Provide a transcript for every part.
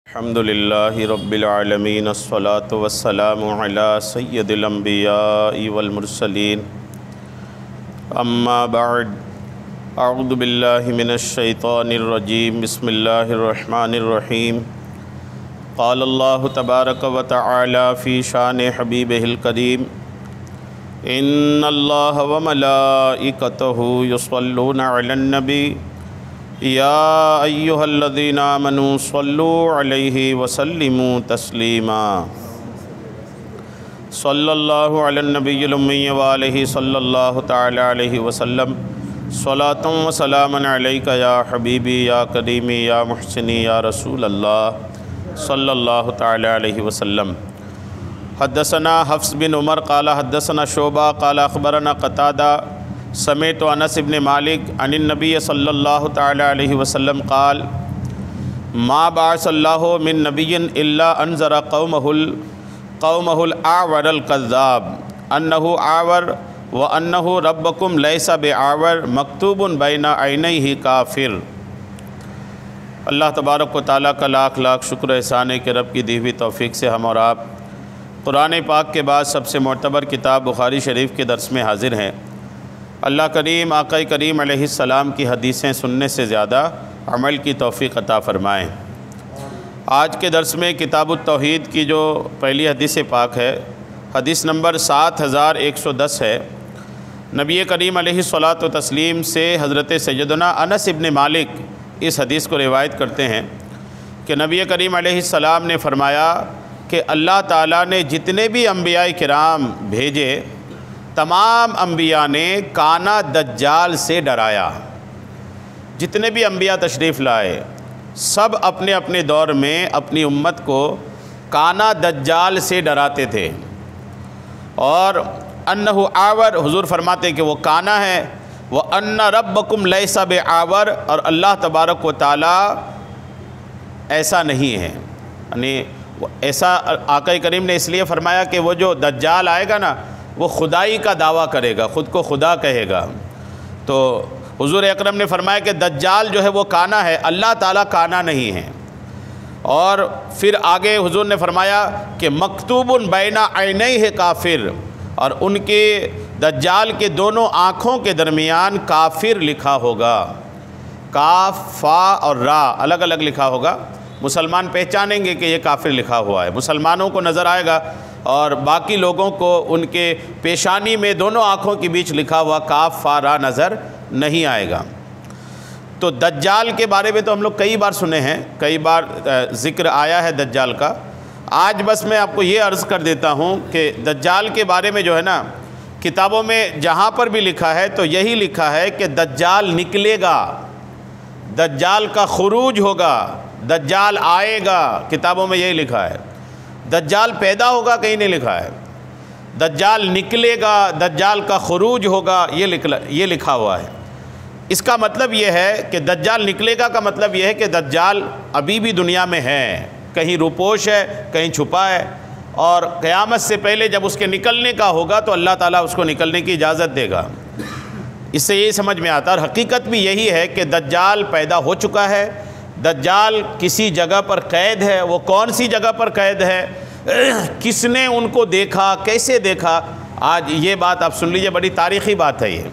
الحمدللہ رب العالمین الصلاۃ والسلام علی سید الانبیاء والمرسلین اما بعد اعوذ باللہ من الشیطان الرجیم بسم اللہ الرحمن الرحیم قال اللہ تبارک و تعالی فی شان حبیبہ الکریم ان اللہ وملائکتہ یصلون علی النبی یا ایہا الذین آمنوا صلوا علیہ وسلموا تسلیما صلی اللہ علی النبی الامی وآلہ صلی اللہ تعالی علیہ وسلم صلاۃ و سلاما علیک یا حبیبی یا کریمی یا محسنی یا رسول اللہ صلی اللہ تعالی علیہ وسلم۔ حدثنا حفص بن عمر قال حدثنا شعبہ قال اخبرنا قتادہ سمعت انس بن مالک عن النبی صلی اللہ تعالی علیہ وسلم قال ما بعث اللہ من نبی الا انذر قومہ الاعور الکذاب انہ اعور وانہ ربکم لیس بعور مکتوب بین عینیہ کافر۔ اللہ تبارک و تعالیٰ کا لاکھ لاکھ شکر احسان ہے کہ رب کی دی ہوئی توفیق سے ہم اور آپ قرآن پاک کے بعد سب سے معتبر کتاب بخاری شریف کے درس میں حاضر ہیں۔ اللہ کریم آقا کریم علیہ السلام کی حدیثیں سننے سے زیادہ عمل کی توفیق عطا فرمائیں۔ آج کے درس میں کتاب التوحید کی جو پہلی حدیث پاک ہے، حدیث نمبر 7110 ہے۔ نبی کریم علیہ الصلاۃ والتسلیم سے حضرت سیدنا انس بن مالک اس حدیث کو روایت کرتے ہیں کہ نبی کریم علیہ السلام نے فرمایا کہ اللہ تعالیٰ نے جتنے بھی انبیاء کرام بھیجے تمام انبیاء نے کانا دجال سے ڈرایا۔ جتنے بھی انبیاء تشریف لائے سب اپنے اپنے دور میں اپنی امت کو کانا دجال سے ڈراتے تھے، اور انہ آور حضور فرماتے کہ وہ کانا ہے، وَأَنَّ رَبَّكُمْ لَيْسَ بِعَاوَرْ اور اللہ تبارک و تعالیٰ ایسا نہیں ہے، یعنی ایسا آقا کریم نے اس لیے فرمایا کہ وہ جو دجال آئے گا نا وہ خدائی کا دعویٰ کرے گا، خود کو خدا کہے گا۔ تو حضور اکرم نے فرمایا کہ دجال جو ہے وہ کانا ہے، اللہ تعالیٰ کانا نہیں ہے۔ اور پھر آگے حضور نے فرمایا کہ مکتوب بین عینیہ کافر، اور ان کے دجال کے دونوں آنکھوں کے درمیان کافر لکھا ہوگا، کاف فا اور را الگ الگ لکھا ہوگا۔ مسلمان پہچانیں گے کہ یہ کافر لکھا ہوا ہے، مسلمانوں کو نظر آئے گا، اور باقی لوگوں کو ان کے پیشانی میں دونوں آنکھوں کے بیچ لکھا ہوا کاف فا را نظر نہیں آئے گا۔ تو دجال کے بارے میں تو ہم لوگ کئی بار سنے ہیں، کئی بار ذکر آیا ہے دجال کا۔ آج بس میں آپ کو یہ عرض کر دیتا ہوں کہ دجال کے بارے میں جو ہے نا کتابوں میں جہاں پر بھی لکھا ہے تو یہی لکھا ہے کہ دجال نکلے گا، دجال کا خروج ہوگا، دجال آئے گا، کتابوں میں یہی لکھا ہے۔ دجال پیدا ہوگا کہیں نہیں لکھا ہے، دجال نکلے گا، دجال کا خروج ہوگا، یہ لکھا ہوا ہے۔ اس کا مطلب یہ ہے کہ دجال نکلے گا کا مطلب یہ ہے کہ دجال ابھی بھی دنیا میں ہے، کہیں روپوش ہے، کہیں چھپا ہے، اور قیامت سے پہلے جب اس کے نکلنے کا ہوگا تو اللہ تعالیٰ اس کو نکلنے کی اجازت دے گا۔ اس سے یہی سمجھ میں آتا ہے، اور حقیقت بھی یہی ہے کہ دجال پیدا ہو چکا ہے، دجال کسی جگہ پر قید ہے۔ وہ کون سی جگہ پر قید ہے، کس نے ان کو دیکھا، کیسے دیکھا، آج یہ بات آپ سن لیجئے، بڑی تاریخی بات ہے۔ یہ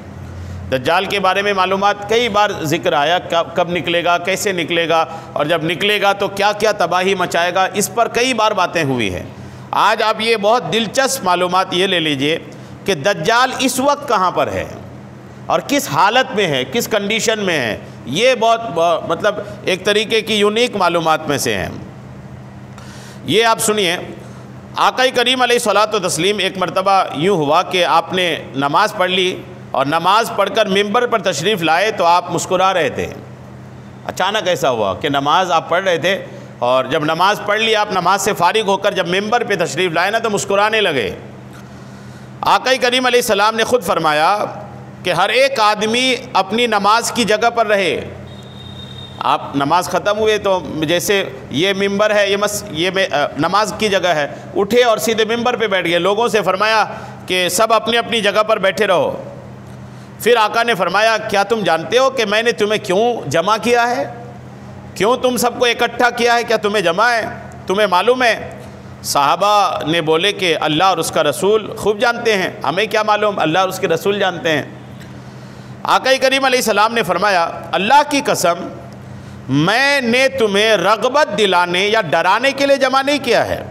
دجال کے بارے میں معلومات کئی بار ذکر آیا، کب نکلے گا، کیسے نکلے گا، اور جب نکلے گا تو کیا کیا تباہی مچائے گا، اس پر کئی بار باتیں ہوئی ہیں۔ آج آپ یہ بہت دلچسپ معلومات یہ لے لیجئے کہ دجال اس وقت کہاں پر ہے اور کس حالت میں ہے، کس کنڈیشن میں ہے۔ یہ بہت مطلب ایک طریقے کی یونیک معلومات میں سے ہیں۔ یہ آپ سنیے، آقا کریم علیہ الصلاۃ والتسلیم ایک مرتبہ یوں ہوا کہ آپ نے نماز پڑھ لی، اور نماز پڑھ کر ممبر پر تشریف لائے تو آپ مسکرا رہے تھے۔ اچانک ایسا ہوا کہ نماز آپ پڑھ رہے تھے، اور جب نماز پڑھ لی، آپ نماز سے فارغ ہو کر جب ممبر پہ تشریف لائے نا تو مسکرانے لگے۔ آقا کریم علیہ السلام نے خود فرمایا کہ ہر ایک آدمی اپنی نماز کی جگہ پر رہے۔ آپ نماز ختم ہوئے تو جیسے یہ ممبر ہے، یہ نماز کی جگہ ہے، اٹھے اور سیدھے ممبر پہ بیٹھ گئے۔ لوگوں سے فرمایا کہ سب اپنی اپنی جگہ پر بیٹھے رہو۔ پھر آقا نے فرمایا کیا تم جانتے ہو کہ میں نے تمہیں کیوں جمع کیا ہے؟ کیوں تم سب کو اکٹھا کیا ہے؟ کیا تمہیں جمع ہے؟ تمہیں معلوم ہے؟ صحابہ نے بولے کہ اللہ اور اس کا رسول خوب جانتے ہیں، ہمیں کیا معلوم، اللہ اور اس کے رسول جانتے ہیں۔ آقا کریم علیہ السلام نے فرمایا اللہ کی قسم میں نے تمہیں رغبت دلانے یا ڈرانے کے لیے جمع نہیں کیا ہے۔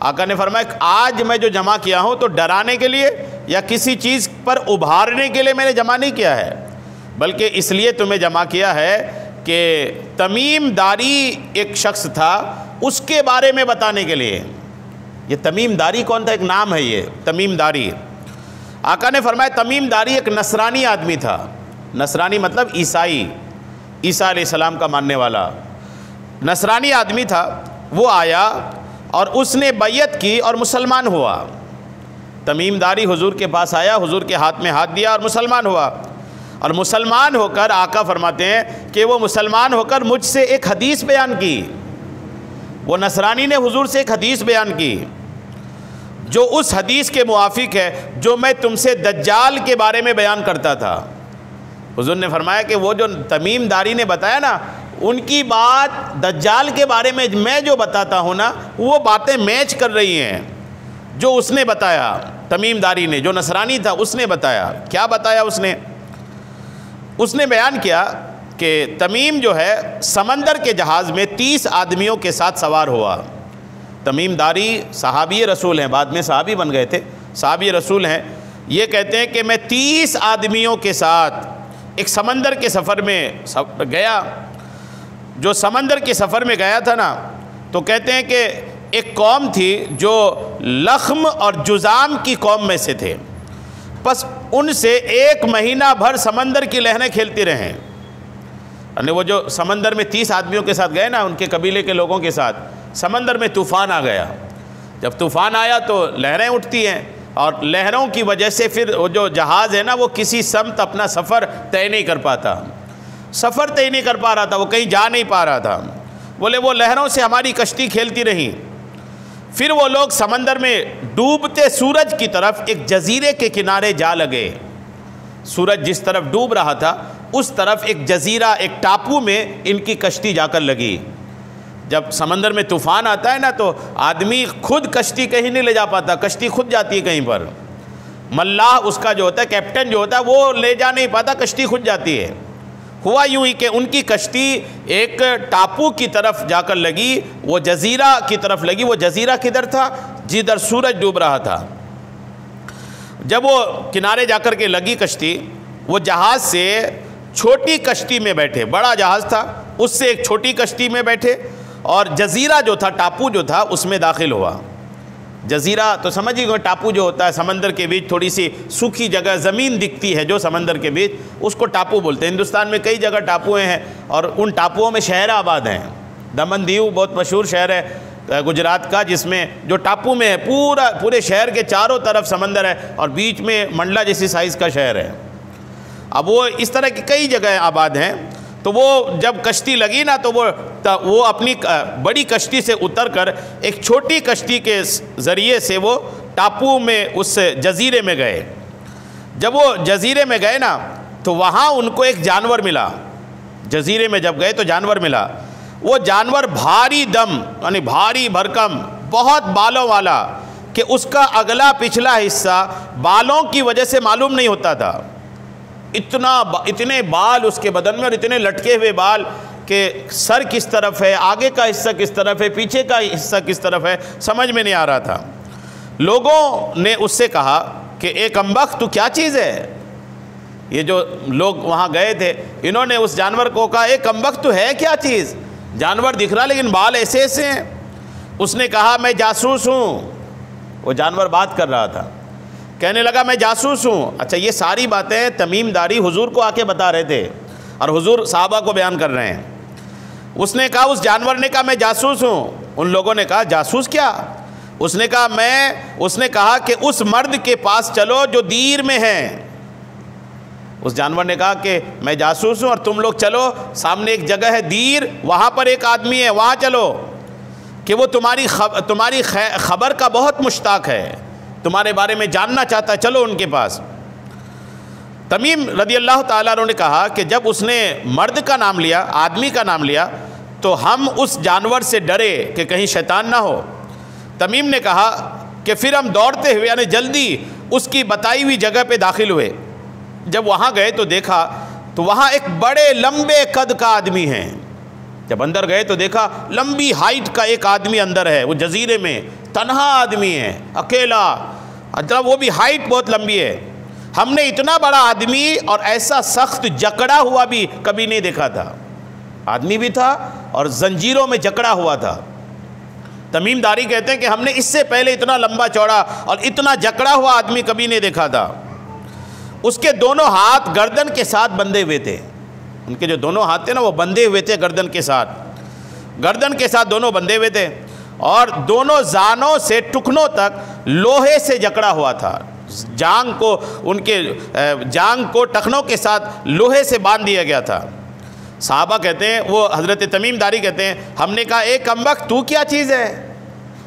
آقا نے فرمایا آج میں جو جمع کیا ہوں تو ڈرانے کے لیے یا کسی چیز پر ابھارنے کے لیے میں نے جمع نہیں کیا ہے، بلکہ اس لیے تمہیں جمع کیا ہے کہ تمیم داری ایک شخص تھا، اس کے بارے میں بتانے کے لیے۔ یہ تمیم داری کون تھا؟ ایک نام ہے یہ تمیم داری۔ آقا نے فرمایا تمیم داری ایک نصرانی آدمی تھا۔ نصرانی مطلب عیسائی، عیسیٰ علیہ السلام کا ماننے والا نصرانی آدمی تھا۔ وہ آیا اور اس نے بیعت کی اور مسلمان ہوا۔ تمیم داری حضور کے پاس آیا، حضور کے ہاتھ میں ہاتھ دیا اور مسلمان ہوا۔ اور مسلمان ہو کر آقا فرماتے ہیں کہ وہ مسلمان ہو کر مجھ سے ایک حدیث بیان کی۔ وہ نصرانی نے حضور سے ایک حدیث بیان کی جو اس حدیث کے موافق ہے جو میں تم سے دجال کے بارے میں بیان کرتا تھا۔ حضور نے فرمایا کہ وہ جو تمیم داری نے بتایا نا، ان کی بات دجال کے بارے میں میں جو بتاتا ہوں نا، وہ باتیں میچ کر رہی ہیں جو اس نے بتایا۔ تمیم داری نے، جو نصرانی تھا، اس نے بتایا۔ کیا بتایا اس نے بیان کیا کہ تمیم جو ہے سمندر کے جہاز میں 30 آدمیوں کے ساتھ سوار ہوا۔ تمیم داری صحابی رسول ہیں، بعد میں صحابی بن گئے تھے، صحابی رسول ہیں۔ یہ کہتے ہیں کہ میں 30 آدمیوں کے ساتھ ایک سمندر کے سفر میں گیا۔ جو سمندر کے سفر میں گیا تھا نا، تو کہتے ہیں کہ ایک قوم تھی جو لخم اور جذام کی قوم میں سے تھے، بس ان سے 1 مہینہ بھر سمندر کی لہریں کھیلتی رہیں۔ یعنی وہ جو سمندر میں 30 آدمیوں کے ساتھ گئے نا، ان کے قبیلے کے لوگوں کے ساتھ، سمندر میں طوفان آ گیا۔ جب طوفان آیا تو لہریں اٹھتی ہیں، اور لہروں کی وجہ سے پھر وہ جو جہاز ہے نا، وہ کسی سمت اپنا سفر طے نہیں کر پاتا، سفر طے نہیں کر پا رہا تھا، وہ کہیں جا نہیں پا رہا تھا۔ بولے وہ لہروں سے ہماری کشتی کھیلتی رہی۔ پھر وہ لوگ سمندر میں ڈوبتے سورج کی طرف ایک جزیرے کے کنارے جا لگے۔ سورج جس طرف ڈوب رہا تھا اس طرف ایک جزیرہ، ایک ٹاپو میں ان کی کشتی جا کر لگی۔ جب سمندر میں طوفان آتا ہے نا تو آدمی خود کشتی کہیں نہیں لے جا پاتا، کشتی خود جاتی ہے کہیں پر۔ ملاح اس کا جو ہوتا ہے، کیپٹن جو ہوتا ہے، وہ لے جا نہیں پاتا، کشتی خود جاتی ہے۔ ہوا یوں ہی کہ ان کی کشتی ایک ٹاپو کی طرف جا کر لگی، وہ جزیرہ کی طرف لگی۔ وہ جزیرہ کدھر تھا؟ جدھر سورج ڈوب رہا تھا۔ جب وہ کنارے جا کر کے لگی کشتی، وہ جہاز سے چھوٹی کشتی میں بیٹھے، بڑا جہاز تھا اس سے ایک چھوٹی کشتی میں بیٹھے، اور جزیرہ جو تھا، ٹاپو جو تھا، اس میں داخل ہوا۔ جزیرہ تو سمجھیے گا، ٹاپو جو ہوتا ہے سمندر کے بیچ تھوڑی سی سوکھی جگہ، زمین دکھتی ہے جو سمندر کے بیچ، اس کو ٹاپو بولتے ہیں۔ ہندوستان میں کئی جگہ ٹاپوئیں ہیں، اور ان ٹاپوؤں میں شہر آباد ہیں۔ دمن دیو بہت مشہور شہر ہے گجرات کا، جس میں جو ٹاپو میں ہے، پورے شہر کے چاروں طرف سمندر ہے، اور بیچ میں منڈلا جیسی سائز کا شہر ہے۔ اب وہ اس طرح کی کئی جگہ آباد ہیں۔ تو وہ جب کشتی لگی نا، تو وہ اپنی بڑی کشتی سے اتر کر ایک چھوٹی کشتی کے ذریعے سے وہ ٹاپو میں اس جزیرے میں گئے۔ جب وہ جزیرے میں گئے نا، تو وہاں ان کو ایک جانور ملا۔ جزیرے میں جب گئے تو جانور ملا۔ وہ جانور بھاری دم، یعنی بھاری بھرکم، بہت بالوں والا، کہ اس کا اگلا پچھلا حصہ بالوں کی وجہ سے معلوم نہیں ہوتا تھا۔ اتنے بال اس کے بدن میں، اور اتنے لٹکے ہوئے بال کہ سر کس طرف ہے، آگے کا حصہ کس طرف ہے، پیچھے کا حصہ کس طرف ہے، سمجھ میں نہیں آ رہا تھا۔ لوگوں نے اس سے کہا کہ اے کمبخت، تو کیا چیز ہے؟ یہ جو لوگ وہاں گئے تھے، انہوں نے اس جانور کو کہا اے کمبخت، تو ہے کیا چیز؟ جانور دکھ رہا لیکن بال ایسے ایسے ہیں۔ اس نے کہا میں جاسوس ہوں۔ وہ جانور بات کر رہا تھا، کہنے لگا میں جاسوس ہوں۔ اچھا، یہ ساری باتیں تمیم داری حضور کو آ کے بتا رہے تھے، اور حضور صحابہ کو بیان کر رہے ہیں۔ اس نے کہا، اس جانور نے کہا میں جاسوس ہوں۔ ان لوگوں نے کہا جاسوس کیا؟ اس نے کہا کہ اس مرد کے پاس چلو جو دیر میں ہے۔ اس جانور نے کہا کہ میں جاسوس ہوں، اور تم لوگ چلو، سامنے ایک جگہ ہے دیر، وہاں پر ایک آدمی ہے، وہاں چلو، کہ وہ تمہاری خبر کا بہت مشتاق ہے، تمہارے بارے میں جاننا چاہتا ہے، چلو ان کے پاس۔ تمیم رضی اللہ تعالیٰ عنہ نے کہا کہ جب اس نے مرد کا نام لیا، آدمی کا نام لیا، تو ہم اس جانور سے ڈرے کہ کہیں شیطان نہ ہو۔ تمیم نے کہا کہ پھر ہم دوڑتے ہوئے یعنی جلدی اس کی بتائی ہوئی جگہ پہ داخل ہوئے۔ جب وہاں گئے تو دیکھا تو وہاں ایک بڑے لمبے قد کا آدمی ہے۔ جب اندر گئے تو دیکھا لمبی ہائٹ کا ایک آدمی اندر ہے، وہ جزیرے میں تنہا آدمی ہے، اکیلا، مطلب وہ بھی ہائٹ بہت لمبی ہے۔ ہم نے اتنا بڑا آدمی اور ایسا سخت جکڑا ہوا بھی کبھی نہیں دیکھا تھا۔ آدمی بھی تھا اور زنجیروں میں جکڑا ہوا تھا۔ تمیم داری کہتے ہیں کہ ہم نے اس سے پہلے اتنا لمبا چوڑا اور اتنا جکڑا ہوا آدمی کبھی نہیں دیکھا تھا۔ اس کے دونوں ہاتھ گردن کے ساتھ بندھے ہوئے تھے، ان کے جو دونوں ہاتھ تھے نا وہ بندھے ہوئے تھے گردن کے ساتھ دونوں بندھے ہوئے تھے، اور دونوں زانوں سے ٹکنوں تک لوہے سے جکڑا ہوا تھا۔ جانگ کو ٹخنوں کے ساتھ لوہے سے باندھ دیا گیا تھا۔ صحابہ کہتے ہیں، وہ حضرت تمیم داری کہتے ہیں، ہم نے کہا اے کمبخت تو کیا چیز ہے؟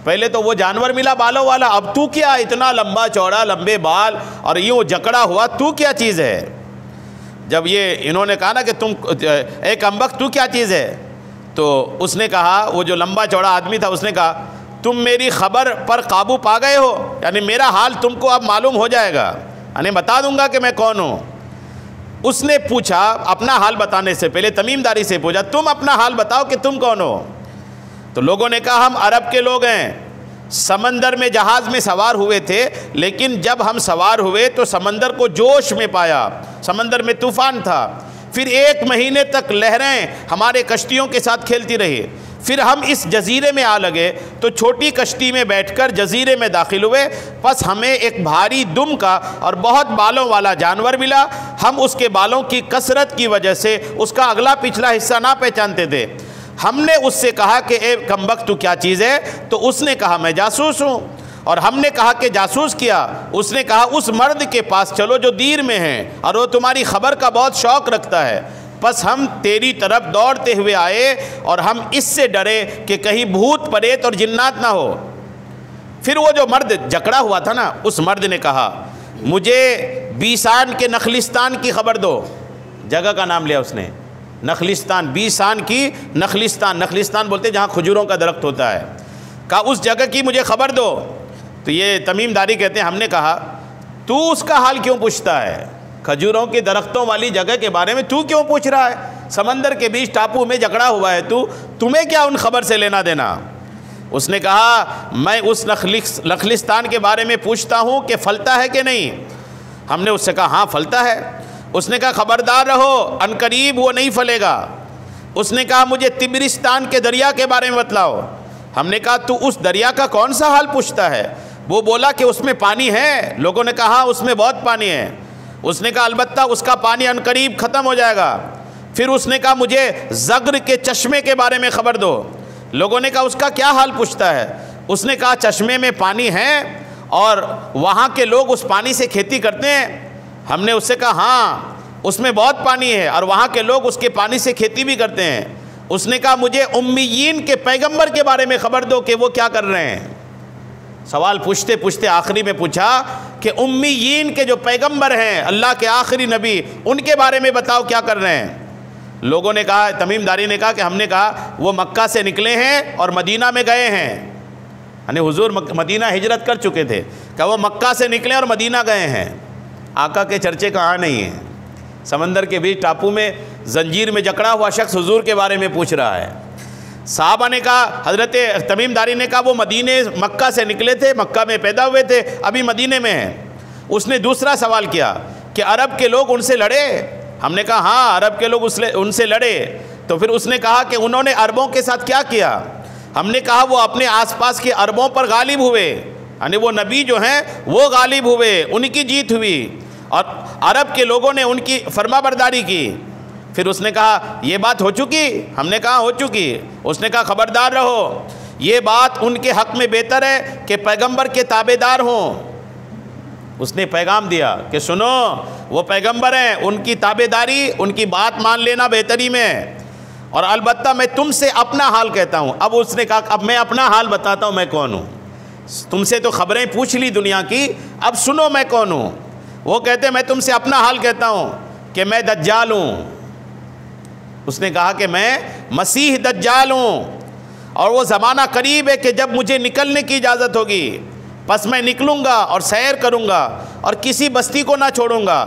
پہلے تو وہ جانور ملا بالوں والا، اب تو کیا اتنا لمبا چوڑا، لمبے بال اور یوں جکڑا ہوا، تو کیا چیز ہے؟ جب انہوں نے کہا نا کہ تم اے کمبخت تو کیا چیز ہے، تو اس نے کہا، وہ جو لمبا چوڑا آدمی تھا اس نے کہا تم میری خبر پر قابو پا گئے ہو، یعنی میرا حال تم کو اب معلوم ہو جائے گا، یعنی بتا دوں گا کہ میں کون ہوں۔ اس نے پوچھا اپنا حال بتانے سے پہلے تمیم داری سے پوچھا تم اپنا حال بتاؤ کہ تم کون ہو؟ تو لوگوں نے کہا ہم عرب کے لوگ ہیں، سمندر میں جہاز میں سوار ہوئے تھے، لیکن جب ہم سوار ہوئے تو سمندر کو جوش میں پایا، سمندر میں طوفان تھا، پھر 1 مہینے تک لہریں ہمارے کشتیوں کے ساتھ کھیلتی رہی، پھر ہم اس جزیرے میں آ لگے تو چھوٹی کشتی میں بیٹھ کر جزیرے میں داخل ہوئے، پس ہمیں ایک بھاری دم کا اور بہت بالوں والا جانور ملا، ہم اس کے بالوں کی کثرت کی وجہ سے اس کا اگلا پچھلا حصہ نہ پہچانتے تھے۔ ہم نے اس سے کہا کہ اے کمبخت تو کیا چیز ہے؟ تو اس نے کہا میں جاسوس ہوں، اور ہم نے کہا کہ جاسوس کیا؟ اس نے کہا اس مرد کے پاس چلو جو دیر میں ہے اور وہ تمہاری خبر کا بہت شوق رکھتا ہے۔ پس ہم تیری طرف دوڑتے ہوئے آئے اور ہم اس سے ڈرے کہ کہیں بھوت پریت اور جنات نہ ہو۔ پھر وہ جو مرد جکڑا ہوا تھا نا، اس مرد نے کہا مجھے بیسان کے نخلستان کی خبر دو، جگہ کا نام لیا اس نے، نخلستان، بیسان کی نخلستان بولتے جہاں کھجوروں کا درخت ہوتا ہے، کہا اس جگہ کی مجھے خبر دو۔ تو یہ تمیم داری کہتے ہیں ہم نے کہا تو اس کا حال کیوں پوچھتا ہے؟ کھجوروں کے درختوں والی جگہ کے بارے میں تو کیوں پوچھ رہا ہے؟ سمندر کے بیچ ٹاپو میں جکڑا ہوا ہے تمہیں کیا ان خبر سے لینا دینا؟ اس نے کہا میں اس نخلستان کے بارے میں پوچھتا ہوں کہ پھلتا ہے کہ نہیں۔ ہم نے اس سے کہا ہاں پھلتا ہے۔ اس نے کہا خبردار رہو عنقریب وہ نہیں پھلے گا۔ اس نے کہا مجھے تبرستان کے دریا کے بارے میں بتلاؤ۔ ہم نے کہا تو اس دریا کا کون سا حال پوچھتا ہے؟ وہ بولا کہ اس میں پانی ہے۔ لوگوں نے کہا اس میں بہت پانی ہے۔ اس نے کہا البتہ اس کا پانی عنقریب ختم ہو جائے گا۔ پھر اس نے کہا مجھے زغر کے چشمے کے بارے میں خبر دو۔ لوگوں نے کہا اس کا کیا حال پوچھتا ہے؟ اس نے کہا چشمے میں پانی ہے اور وہاں کے لوگ اس پانی سے کھیتی کرتے ہیں۔ ہم نے اس سے کہا ہاں اس میں بہت پانی ہے اور وہاں کے لوگ اس کے پانی سے کھیتی بھی کرتے ہیں۔ اس نے کہا مجھے امیین کے پیغمبر کے بارے میں خبر دو کہ وہ کیا کر رہے ہیں۔ سوال پوچھتے پوچھتے آخری میں پوچھا کہ امیین کے جو پیغمبر ہیں، اللہ کے آخری نبی، ان کے بارے میں بتاؤ کیا کر رہے ہیں۔ لوگوں نے کہا، تمیم داری نے کہا کہ ہم نے کہا وہ مکہ سے نکلے ہیں اور مدینہ میں گئے ہیں، یعنی حضور مدینہ ہجرت کر چکے تھے، کہ وہ مکہ سے نکلے اور مدینہ گئے ہیں۔ آقا کے چرچے کہاں نہیں ہیں؟ سمندر کے بیچ ٹاپو میں زنجیر میں جکڑا ہوا شخص حضور کے بارے میں پوچھ رہا ہے۔ صحابہ نے کہا، حضرت تمیم داری نے کہا وہ مکہ سے نکلے تھے، مکہ میں پیدا ہوئے تھے، ابھی مدینے میں ہیں۔ اس نے دوسرا سوال کیا کہ عرب کے لوگ ان سے لڑے؟ ہم نے کہا ہاں عرب کے لوگ ان سے لڑے۔ تو پھر اس نے کہا کہ انہوں نے عربوں کے ساتھ کیا کیا؟ ہم نے کہا وہ اپنے آس پاس کے عربوں پر غالب ہوئے، یعنی وہ نبی جو ہیں وہ غالب ہوئے، ان کی جیت ہوئی اور عرب کے لوگوں نے ان کی فرما برداری کی۔ پھر اس نے کہا یہ بات ہو چکی؟ ہم نے کہا ہو چکی۔ اس نے کہا خبردار رہو، یہ بات ان کے حق میں بہتر ہے کہ پیغمبر کے تابع دار ہوں۔ اس نے پیغام دیا کہ سنو وہ پیغمبر ہیں، ان کی تابع داری، ان کی بات مان لینا بہتری میں، اور البتہ میں تم سے اپنا حال کہتا ہوں۔ اب اس نے کہا اب میں اپنا حال بتاتا ہوں میں کون ہوں۔ تم سے تو خبریں پوچھ لی دنیا کی، اب سنو میں کون ہوں۔ وہ کہتے ہیں میں تم سے اپنا حال کہتا ہوں کہ میں دجال ہوں۔ اس نے کہا کہ میں مسیح دجال ہوں، اور وہ زمانہ قریب ہے کہ جب مجھے نکلنے کی اجازت ہوگی، پس میں نکلوں گا اور سیر کروں گا اور کسی بستی کو نہ چھوڑوں گا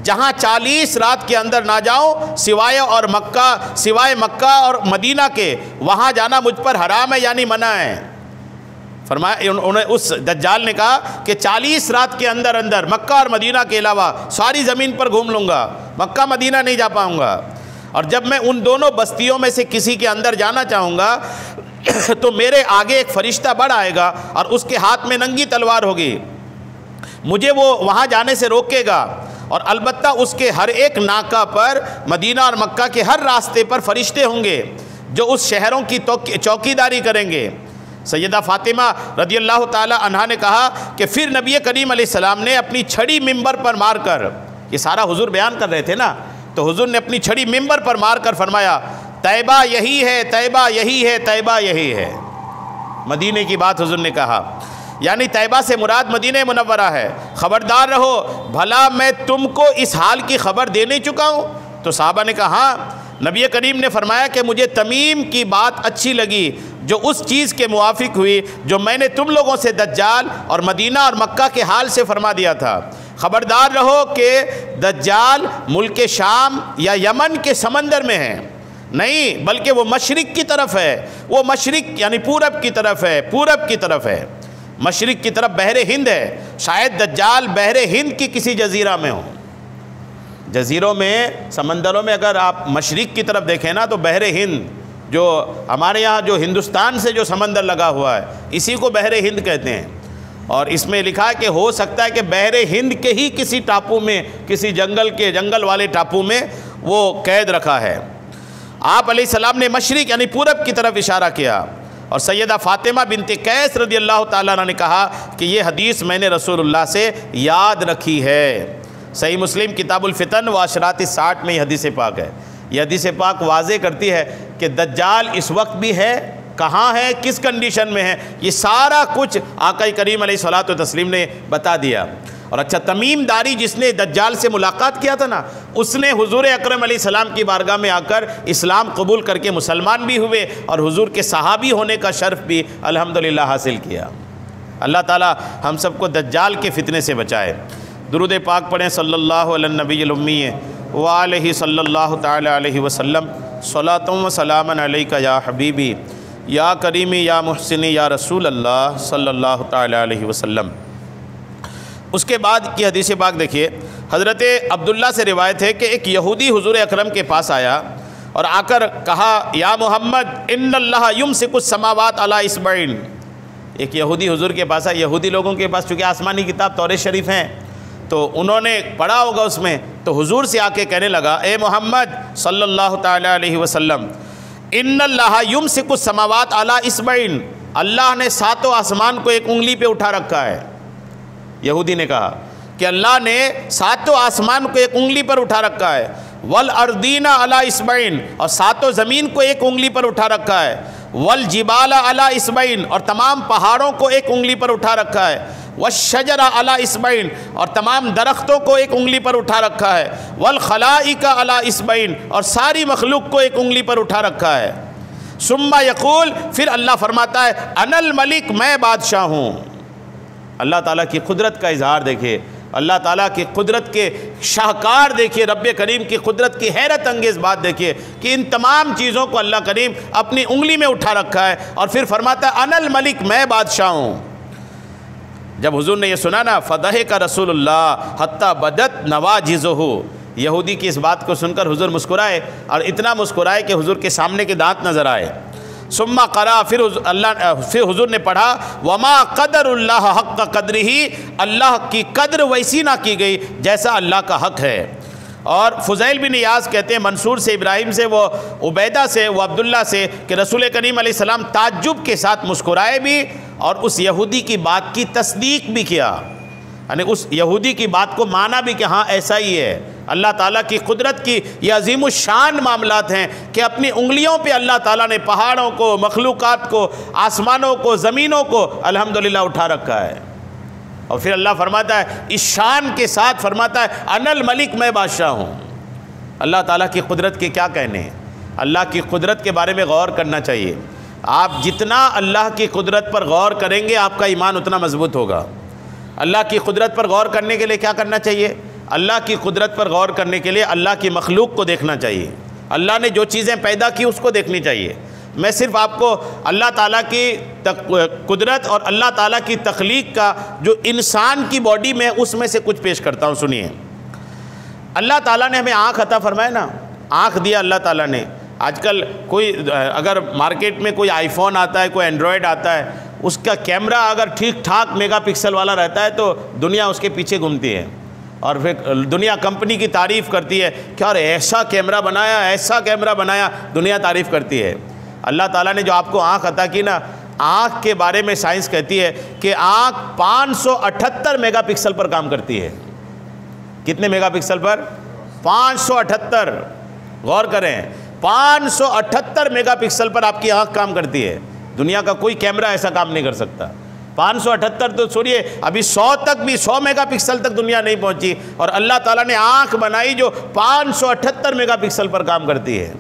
جہاں 40 رات کے اندر نہ جاؤں سوائے مکہ اور مدینہ کے، وہاں جانا مجھ پر حرام ہے یعنی منع ہے۔ فرمایا اس دجال نے کہا کہ 40 رات کے اندر مکہ اور مدینہ کے علاوہ ساری زمین پر گھوم لوں گا، مکہ مدینہ نہیں جا پاؤں گا، اور جب میں ان دونوں بستیوں میں سے کسی کے اندر جانا چاہوں گا تو میرے آگے ایک فرشتہ بڑھ آئے گا اور اس کے ہاتھ میں ننگی تلوار ہوگی، مجھے وہ وہاں جانے سے روکے گا، اور البتہ اس کے ہر ایک ناکہ پر، مدینہ اور مکہ کے ہر راستے پر فرشتے ہوں گے جو اس شہروں کی چوکیداری کریں گے۔ سیدہ فاطمہ رضی اللہ تعالی عنہا نے کہا کہ پھر نبی کریم علیہ السلام نے اپنی چھڑی ممبر پر مار کر، یہ سارا حضور بیان کر رہے تھے نا، تو حضور نے اپنی چھڑی ممبر پر مار کر فرمایا طیبہ یہی ہے، طیبہ یہی ہے، طیبہ یہی ہے۔ مدینے کی بات حضور نے کہا، یعنی طیبہ سے مراد مدینہ منورہ ہے۔ خبردار رہو، بھلا میں تم کو اس حال کی خبر دے نہیں چکا ہوں؟ تو صحابہ نے کہا ہاں۔ نبی کریم نے فرمایا کہ مجھے تمیم کی بات اچھی لگی جو اس چیز کے موافق ہوئی جو میں نے تم لوگوں سے دجال اور مدینہ اور مکہ کے حال سے فرما دیا تھا۔ خبردار رہو کہ دجال ملک شام یا یمن کے سمندر میں ہے، نہیں بلکہ وہ مشرق کی طرف ہے، وہ مشرق یعنی پورب کی طرف ہے، پورب کی طرف ہے، مشرق کی طرف بحر ہند ہے۔ شاید دجال بحر ہند کی کسی جزیرہ میں ہو۔ جزیروں میں، سمندروں میں اگر آپ مشرق کی طرف دیکھیں نا تو بحر ہند، جو ہمارے یہاں جو ہندوستان سے جو سمندر لگا ہوا ہے اسی کو بحر ہند کہتے ہیں، اور اس میں لکھا ہے کہ ہو سکتا ہے کہ بحر ہند کے ہی کسی ٹاپو میں، کسی جنگل والے ٹاپو میں وہ قید رکھا ہے۔ آپ علیہ السلام نے مشرق یعنی پورب کی طرف اشارہ کیا، اور سیدہ فاطمہ بنت قیس رضی اللہ تعالیٰ عنہ نے کہا کہ یہ حدیث میں نے رسول اللہ سے یاد رکھی ہے۔ صحیح مسلم کتاب الفتن و اشراط الساعۃ میں یہ حدیث پاک ہے۔ یہ حدیث پاک واضح کرتی ہے کہ دجال اس وقت بھی ہے، کہاں ہے، کس کنڈیشن میں ہے، یہ سارا کچھ آقا کریم علیہ الصلوۃ والتسلیم نے بتا دیا۔ اور اچھا، تمیم داری جس نے دجال سے ملاقات کیا تھا نا، اس نے حضور اکرم علیہ السلام کی بارگاہ میں آ کر اسلام قبول کر کے مسلمان بھی ہوئے اور حضور کے صحابی ہونے کا شرف بھی الحمدللہ حاصل کیا۔ اللہ تعالی ہم سب کو دجال کے فتنے سے بچائے۔ درود پاک پڑھیں صلی اللہ علی النبی الامی وآلہ صلی اللہ تعالی علیہ وسلم۔ صلاۃ و سلام علیک یا حبیبی یا کریمی یا محسنی یا رسول اللہ صلی اللہ تعالی علیہ وسلم۔ اس کے بعد کی حدیث پاک دیکھیے، حضرت عبداللہ سے روایت ہے کہ ایک یہودی حضور اکرم کے پاس آیا اور آ کر کہا یا محمد ان اللہ یمسک السماوات علی اصبعین۔ ایک یہودی حضور کے پاس آیا، یہودی لوگوں کے پاس چونکہ آسمانی کتاب توریت شریف ہیں تو انہوں نے پڑھا ہوگا اس میں، تو حضور سے آ کے کہنے لگا اے محمد صلی اللہ تعالی علیہ وسلم ان اللہ یمسک السماوات علی اصبعین، اللہ نے ساتوں آسمان کو ایک انگلی پہ اٹھا رکھا ہے۔ یہودی نے کہا کہ اللہ نے ساتوں آسمان کو ایک انگلی پر اٹھا رکھا ہے، والارضین علی اصبعین، اور ساتوں زمین کو ایک انگلی پر اٹھا رکھا ہے، والجبال علی اصبعین، اور تمام پہاڑوں کو ایک انگلی پر اٹھا رکھا ہے، والشجر علی اصبعین، اور تمام درختوں کو ایک انگلی پر اٹھا رکھا ہے، والخلائق علی اصبعین، اور ساری مخلوق کو ایک انگلی پر اٹھا رکھا ہے۔ ثم یقول، پھر اللہ فرماتا ہے انا الملک، میں بادشاہ ہوں۔ اللہ تعالیٰ کی قدرت کا اظہار دیکھیے، اللہ تعالیٰ کی قدرت کے شاہکار دیکھیے، رب کریم کی قدرت کی حیرت انگیز بات دیکھیے کہ ان تمام چیزوں کو اللہ کریم اپنی انگلی میں اٹھا رکھا ہے، اور پھر فرماتا ہے انا الملک، میں بادشاہ ہوں۔ جب حضور نے یہ سنا نا فضحک رسول اللہ حتی بدت نواجذہ، یہودی کی اس بات کو سن کر حضور مسکرائے، اور اتنا مسکرائے کہ حضور کے سامنے کے دانت نظر آئے۔ ثم قرأ، پھر حضور نے پڑھا وما قدر اللہ حق قدرہ، اللہ کی قدر ویسی نہ کی گئی جیسا اللہ کا حق ہے۔ اور فضیل بن ایاز کہتے ہیں منصور سے، ابراہیم سے، وہ عبیدہ سے، وہ عبداللہ سے، کہ رسول کریم علیہ السلام تعجب کے ساتھ مسکرائے بھی اور اس یہودی کی بات کی تصدیق بھی کیا، یعنی اس یہودی کی بات کو مانا بھی کہ ہاں ایسا ہی ہے۔ اللہ تعالیٰ کی قدرت کی یہ عظیم الشان معاملات ہیں کہ اپنی انگلیوں پہ اللہ تعالیٰ نے پہاڑوں کو، مخلوقات کو، آسمانوں کو، زمینوں کو الحمدللہ اٹھا رکھا ہے۔ اور پھر اللہ فرماتا ہے اس شان کے ساتھ فرماتا ہے انا الملک، میں بادشاہ ہوں۔ اللہ تعالیٰ کی قدرت کے کیا کہنے ہیں، اللہ کی قدرت کے بارے میں غور کرنا چاہیے۔ آپ جتنا اللہ کی قدرت پر غور کریں گے آپ کا ایمان اتنا مضبوط ہوگا۔ اللہ کی قدرت پر غور کرنے کے لیے کیا کرنا چاہیے؟ اللہ کی قدرت پر غور کرنے کے لیے اللہ کی مخلوق کو دیکھنا چاہیے، اللہ نے جو چیزیں پیدا کی اس کو دیکھنی چاہیے۔ میں صرف آپ کو اللہ تعالیٰ کی قدرت اور اللہ تعالیٰ کی تخلیق کا جو انسان کی باڈی میں اس میں سے کچھ پیش کرتا ہوں، سنیے۔ اللہ تعالیٰ نے ہمیں آنکھ عطا فرمایا نا، آنکھ دیا اللہ تعالیٰ نے۔ آج کل کوئی اگر مارکیٹ میں کوئی آئی فون آتا ہے، کوئی اینڈرائڈ آتا ہے، اس کا کیمرہ اگر ٹھیک ٹھاک میگا پکسل والا رہتا ہے تو دنیا اس کے پیچھے گھومتی ہے، اور پھر دنیا کمپنی کی تعریف کرتی ہے کہ اور ایسا کیمرہ بنایا، ایسا کیمرہ بنایا، دنیا تعریف کرتی ہے۔ اللہ تعالیٰ نے جو آپ کو آنکھ عطا کی نا، آنکھ کے بارے میں سائنس کہتی ہے کہ آنکھ 578 میگا پکسل پر کام کرتی ہے۔ کتنے میگا پکسل پر؟ 578۔ غور کریں، 578 میگا پکسل پر آپ کی آنکھ کام کرتی ہے۔ دنیا کا کوئی کیمرہ ایسا کام نہیں کر سکتا۔ 578 تو چھوڑیے، ابھی 100 تک بھی، 100 میگا پکسل تک دنیا نہیں پہنچی، اور اللہ تعالیٰ نے آنکھ بنائی جو 578 میگا پکسل پر کام کرتی ہے۔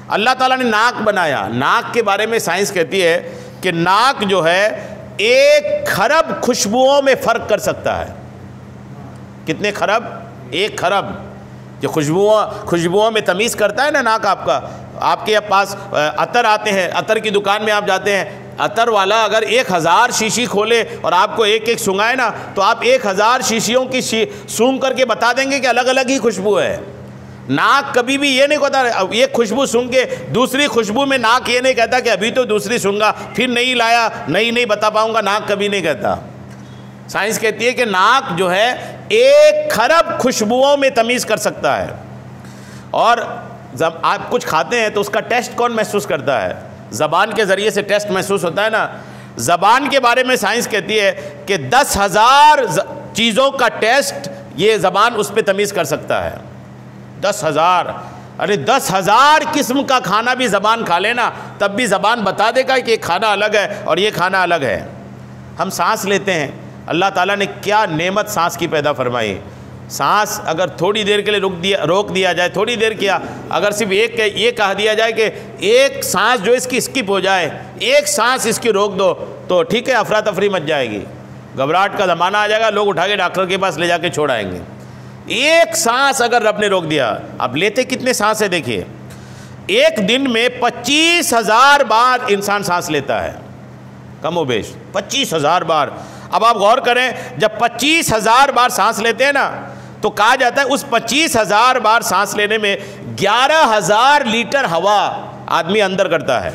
اللہ تعالیٰ نے ناک بنایا۔ ناک کے بارے میں سائنس کہتی ہے کہ ناک جو ہے 1 کھرب خوشبوؤں میں فرق کر سکتا ہے۔ کتنے کھرب؟ 1 کھرب جو خوشبوؤں میں تمیز کرتا ہے نا ناک آپ کا۔ آپ کے پاس عطر آتے ہیں، عطر کی دکان میں آپ جاتے ہیں، عطر والا اگر 1000 شیشی کھولے اور آپ کو ایک ایک سنگائے نا تو آپ 1000 شیشیوں کی سونگ کر کے بتا دیں گے کہ الگ الگ ہی خوشبو ہے۔ ناک کبھی بھی یہ نہیں کہتا ایک خوشبو سونگ کے دوسری خوشبو میں ناک یہ نہیں کہتا کہ ابھی تو دوسری سونگا، پھر نہیں لایا، نہیں بتا پاؤں گا، ناک کبھی نہیں کہتا۔ سائنس کہتی ہے کہ ناک جو ہے 1 کھرب خوشبوؤں میں تمیز کر سکتا ہے۔ اور جب آپ کچھ کھاتے ہیں تو اس کا ٹیسٹ کون محسوس کرتا ہے؟ زبان کے ذریعے سے ٹیسٹ محسوس ہوتا ہے نا۔ زبان کے بارے میں سائنس کہتی ہے کہ 10,000 چیزوں کا ٹیسٹ یہ زبان اس پہ تمیز کر سکتا ہے۔ 10,000، ارے 10,000 قسم کا کھانا بھی زبان کھا لینا تب بھی زبان بتا دے گا کہ یہ کھانا الگ ہے اور یہ کھانا الگ ہے۔ ہم سانس لیتے ہیں، اللہ تعالیٰ نے کیا نعمت سانس کی پیدا فرمائی۔ سانس اگر تھوڑی دیر کے لیے روک دیا جائے، تھوڑی دیر کیا، اگر صرف یہ کہہ دیا جائے کہ ایک سانس جو اس کی اسکپ ہو جائے، ایک سانس اس کی روک دو تو ٹھیک ہے، افراتفری مچ جائے گی، گھبراہٹ کا زمانہ آ جائے گا، لوگ اٹھا کے ڈاکٹر کے پاس لے جا کے چھوڑ آئیں گے۔ ایک سانس اگر رب نے روک دیا، اب لیتے کتنے سانس ہے دیکھیے، ایک دن میں 25,000 بار انسان سانس لیتا ہے، کم و بیش 25,000 بار۔ اب آپ غور کریں، جب 25,000 بار سانس لیتے ہیں نا تو کہا جاتا ہے اس 25,000 بار سانس لینے میں 11,000 لیٹر ہوا آدمی اندر کرتا ہے۔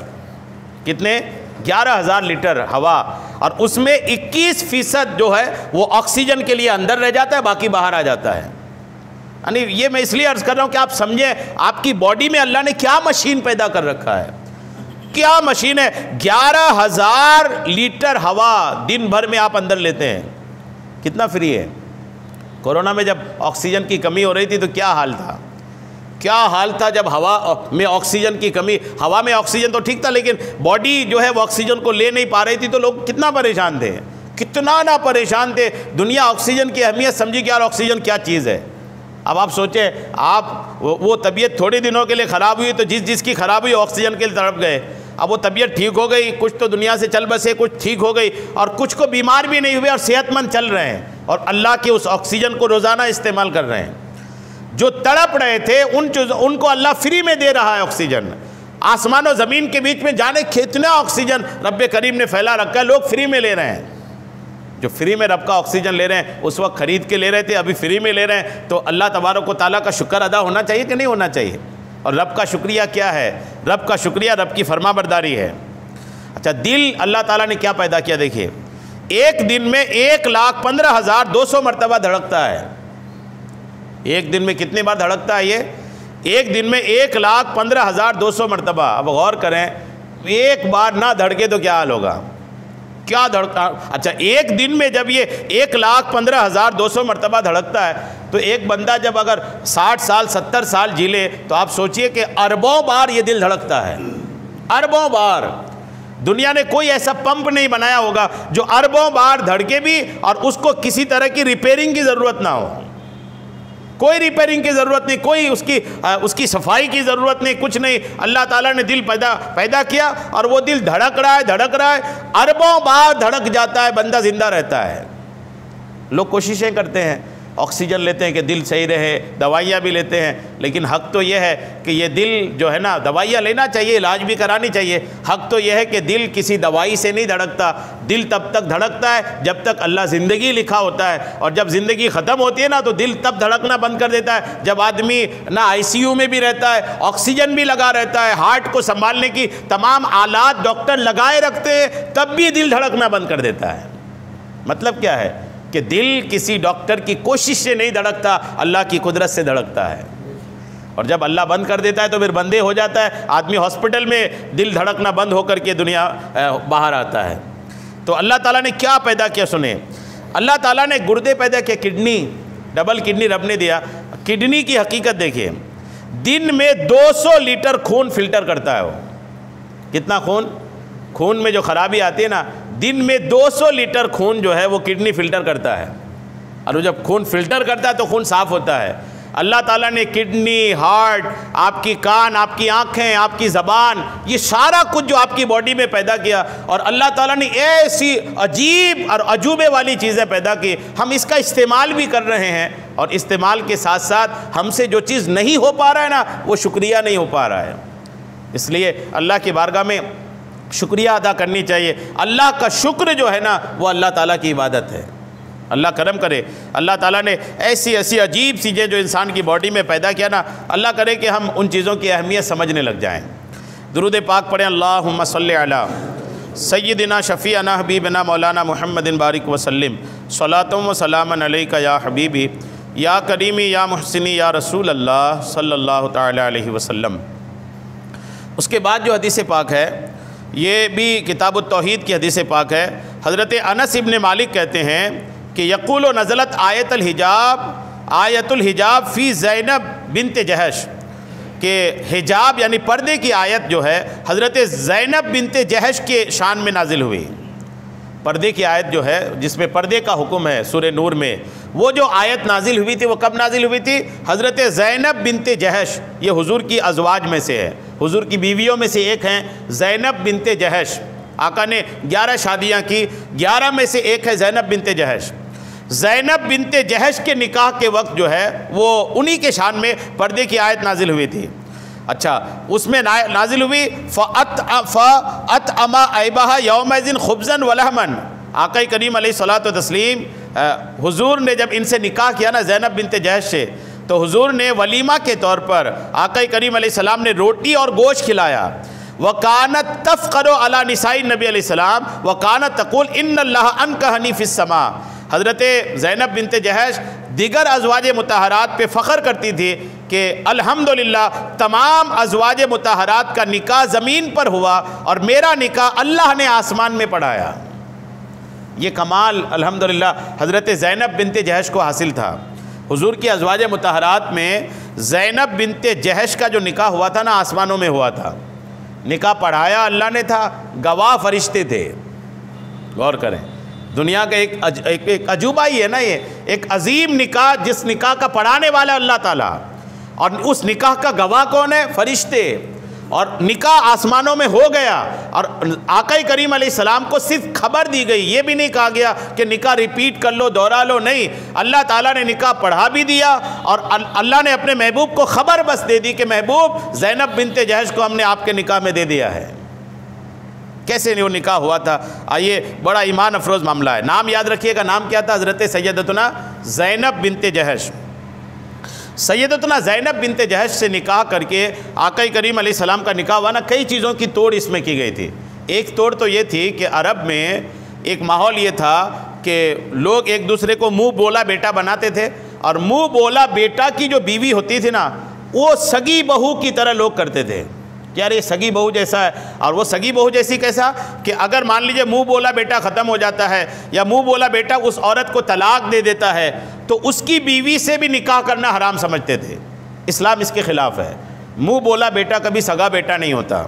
کتنے؟ 11,000 لیٹر ہوا، اور اس میں 21% جو ہے وہ آکسیجن کے لیے اندر رہ جاتا ہے، باقی باہر آ جاتا ہے۔ یعنی یہ میں اس لیے عرض کر رہا ہوں کہ آپ سمجھیں آپ کی باڈی میں اللہ نے کیا مشین پیدا کر رکھا ہے، کیا مشین ہے۔ 11,000 لیٹر ہوا دن بھر میں آپ اندر لیتے ہیں، کتنا فری ہے۔ کورونا میں جب آکسیجن کی کمی ہو رہی تھی تو کیا حال تھا، کیا حال تھا جب ہوا میں آکسیجن کی کمی، ہوا میں آکسیجن تو ٹھیک تھا لیکن باڈی جو ہے وہ آکسیجن کو لے نہیں پا رہی تھی تو لوگ کتنا پریشان تھے، کتنا نہ پریشان تھے۔ دنیا آکسیجن کی اہمیت سمجھی کہ یار آکسیجن کیا چیز ہے۔ اب آپ سوچیں، آپ وہ طبیعت تھوڑے دنوں کے لیے خراب ہوئی تو جس کی خراب ہوئی آکسیجن کے لیے تڑپ گئے، اب وہ طبیعت ٹھیک ہو گئی، کچھ تو دنیا سے چل بسے، کچھ ٹھیک ہو گئی، اور کچھ کو بیمار بھی نہیں ہوئے اور صحت مند چل رہے ہیں اور اللہ کے اس آکسیجن کو روزانہ استعمال کر رہے ہیں۔ جو تڑپ رہے تھے ان کو اللہ فری میں دے رہا ہے آکسیجن۔ آسمان و زمین کے بیچ میں جانے کتنا آکسیجن رب کریم نے پھیلا رکھا ہے، لوگ فری میں لے رہے ہیں۔ جو فری میں رب کا آکسیجن لے رہے ہیں اس وقت خرید کے لے رہے تھے، ابھی فری میں لے رہے ہیں، تو اللہ تبارک و تعالیٰ کا شکر ادا ہونا چاہیے کہ نہیں ہونا چاہیے؟ اور رب کا شکریہ کیا ہے؟ رب کا شکریہ رب کی فرما برداری ہے۔ اچھا، دل اللہ تعالیٰ نے کیا پیدا کیا دیکھیے، ایک دن میں 1,15,200 مرتبہ دھڑکتا ہے۔ ایک دن میں کتنی بار دھڑکتا ہے یہ؟ ایک دن میں 1,15,200 مرتبہ۔ اب غور کریں، ایک بار نہ دھڑکے تو کیا حال ہوگا، کیا دھڑکتا۔ اچھا، ایک دن میں جب یہ 1,15,200 مرتبہ دھڑکتا ہے تو ایک بندہ جب اگر 60 سال 70 سال جی لے تو آپ سوچئے کہ اربوں بار یہ دل دھڑکتا ہے، اربوں بار۔ دنیا نے کوئی ایسا پمپ نہیں بنایا ہوگا جو اربوں بار دھڑکے بھی اور اس کو کسی طرح کی ریپیرنگ کی ضرورت نہ ہو. کوئی ریپیرنگ کی ضرورت نہیں, کوئی اس کی صفائی کی ضرورت نہیں, کچھ نہیں. اللہ تعالیٰ نے دل پیدا کیا اور وہ دل دھڑک رہا ہے, اربوں بار دھڑک جاتا ہے, بندہ زندہ رہتا ہے. لوگ کوششیں کرتے ہیں, آکسیجن لیتے ہیں کہ دل صحیح رہے, دوائیاں بھی لیتے ہیں, لیکن حق تو یہ ہے کہ یہ دل جو ہے نا, دوائیاں لینا چاہیے, علاج بھی کرانی چاہیے. حق تو یہ ہے کہ دل کسی دوائی سے نہیں دھڑکتا. دل تب تک دھڑکتا ہے جب تک اللہ زندگی لکھا ہوتا ہے, اور جب زندگی ختم ہوتی ہے نا تو دل تب دھڑکنا بند کر دیتا ہے جب آدمی نا ICU میں بھی رہتا ہے, آکسیجن بھی لگا رہتا ہے, ہارٹ کو سنبھالنے کی تمام آلات ڈاکٹر لگائے رکھتے ہیں, تب بھی دل دھڑکنا بند کر دیتا ہے. مطلب کیا ہے کہ دل کسی ڈاکٹر کی کوشش سے نہیں دھڑکتا, اللہ کی قدرت سے دھڑکتا ہے. اور جب اللہ بند کر دیتا ہے تو پھر بندے ہو جاتا ہے. آدمی ہاسپٹل میں دل دھڑکنا بند ہو کر کے دنیا باہر آتا ہے. تو اللہ تعالیٰ نے کیا پیدا کیا سنیں, اللہ تعالیٰ نے گردے پیدا کیا, کڈنی, ڈبل کڈنی رب نے دیا. کڈنی کی حقیقت دیکھیے, دن میں 200 لیٹر خون فلٹر کرتا ہے. وہ کتنا خون میں جو خرابی آتی ہے نا, دن میں 200 لیٹر خون جو ہے وہ کڈنی فلٹر کرتا ہے. اور وہ جب خون فلٹر کرتا ہے تو خون صاف ہوتا ہے. اللہ تعالیٰ نے کڈنی, ہارٹ, آپ کی کان, آپ کی آنکھیں, آپ کی زبان, یہ سارا کچھ جو آپ کی باڈی میں پیدا کیا, اور اللہ تعالیٰ نے ایسی عجیب اور عجوبے والی چیزیں پیدا کی. ہم اس کا استعمال بھی کر رہے ہیں, اور استعمال کے ساتھ ساتھ ہم سے جو چیز نہیں ہو پا رہا ہے نا, وہ شکریہ نہیں ہو پا رہا ہے. اس لیے اللہ کی بارگاہ میں شکریہ ادا کرنی چاہیے. اللہ کا شکر جو ہے نا وہ اللہ تعالیٰ کی عبادت ہے. اللہ کرم کرے, اللہ تعالیٰ نے ایسی عجیب چیزیں جو انسان کی باڈی میں پیدا کیا نا, اللہ کرے کہ ہم ان چیزوں کی اہمیت سمجھنے لگ جائیں. درود پاک پڑھیں. اللہم صلی علی سیدنا شفیعنا حبیبنا مولانا محمد بارک وسلم, صلاۃ و سلام علیک یا حبیبی یا کریمی یا محسنی یا رسول اللہ صلی اللہ تعالی علیہ وسلم. اس کے بعد جو حدیث پاک ہے یہ بھی کتاب التوحید کی حدیث پاک ہے. حضرت انس ابن مالک کہتے ہیں کہ یقول و نزلت آیت الحجاب فی زینب بنت جہش, کہ حجاب یعنی پردے کی آیت جو ہے حضرت زینب بنت جہش کے شان میں نازل ہوئی. پردے کی آیت جو ہے جس میں پردے کا حکم ہے سورہ نور میں, وہ جو آیت نازل ہوئی تھی وہ کب نازل ہوئی تھی؟ حضرت زینب بنت جہش, یہ حضور کی ازواج میں سے ہے, حضور کی بیویوں میں سے ایک ہیں زینب بنت جہش. آقا نے 11 شادیاں کی, 11 میں سے ایک ہے زینب بنت جہش. زینب بنت جہش کے نکاح کے وقت جو ہے وہ انہی کے شان میں پردے کی آیت نازل ہوئی تھی. اچھا, اس میں نازل ہوئی فَأَطْعَمَ أَيْبَهَا يَوْمَئِذٍ خُبْزًا وَلَحْمًا. آقا کریم علیہ الصلوۃ والتسلیم حضور نے جب ان سے نکاح کیا نا زینب بنت جہش سے, تو حضور نے ولیمہ کے طور پر آقا کریم علیہ السلام نے روٹی اور گوشت کھلایا. وَكَانَتْ تَفْخَرُ عَلَى نِسَاءِ النَّبِيِّ علیہ السلام وَكَانَتْ تَقُولُ إِنَّ اللَّهَ أَنْكَحَنِي فِي السَّمَاءِ. حضرت زینب بنت جہش دیگر ازواج مطہرات پہ فخر کرتی تھی کہ الحمدللہ تمام ازواج مطہرات کا نکاح زمین پر ہوا اور میرا نکاح اللہ نے آسمان میں پڑھایا. یہ کمال الحمدللہ حضرت زینب بنت جہش کو حاصل تھا. حضور کی ازواج مطہرات میں زینب بنت جہش کا جو نکاح ہوا تھا نا آسمانوں میں ہوا تھا. نکاح پڑھایا اللہ نے تھا, گواہ فرشتے تھے. غور کریں, دنیا کا ایک عجوبہ ہی ہے نا یہ, ایک عظیم نکاح جس نکاح کا پڑھانے والا اللہ تعالیٰ, اور اس نکاح کا گواہ کون ہے؟ فرشتے. اور نکاح آسمانوں میں ہو گیا, اور آقا کریم علیہ السلام کو صرف خبر دی گئی, یہ بھی نہیں کہا گیا کہ نکاح ریپیٹ کر لو, دوہرا لو, نہیں. اللہ تعالیٰ نے نکاح پڑھا بھی دیا, اور اللہ نے اپنے محبوب کو خبر بس دے دی کہ محبوب زینب بنت جہش کو ہم نے آپ کے نکاح میں دے دیا ہے. کیسے نہیں وہ نکاح ہوا تھا؟ آئیے, بڑا ایمان افروز معاملہ ہے. نام یاد رکھیے گا, نام کیا تھا؟ حضرت سیدتنا زینب بنت جہش. سیدتنا زینب بنت جہش سے نکاح کر کے آقا کریم علیہ السلام کا نکاح ہوا نا, کئی چیزوں کی توڑ اس میں کی گئی تھی. ایک توڑ تو یہ تھی کہ عرب میں ایک ماحول یہ تھا کہ لوگ ایک دوسرے کو منہ بولا بیٹا بناتے تھے, اور منہ بولا بیٹا کی جو بیوی ہوتی تھی نا وہ سگی بہو کی طرح لوگ کرتے تھے کہ یار یہ سگی بہو جیسا ہے. اور وہ سگی بہو جیسی کیسا کہ اگر مان لیجئے منہ بولا بیٹا ختم ہو جاتا ہے یا منہ بولا بیٹا اس عورت کو طلاق دے دیتا ہے تو اس کی بیوی سے بھی نکاح کرنا حرام سمجھتے تھے. اسلام اس کے خلاف ہے. منہ بولا بیٹا کبھی سگا بیٹا نہیں ہوتا.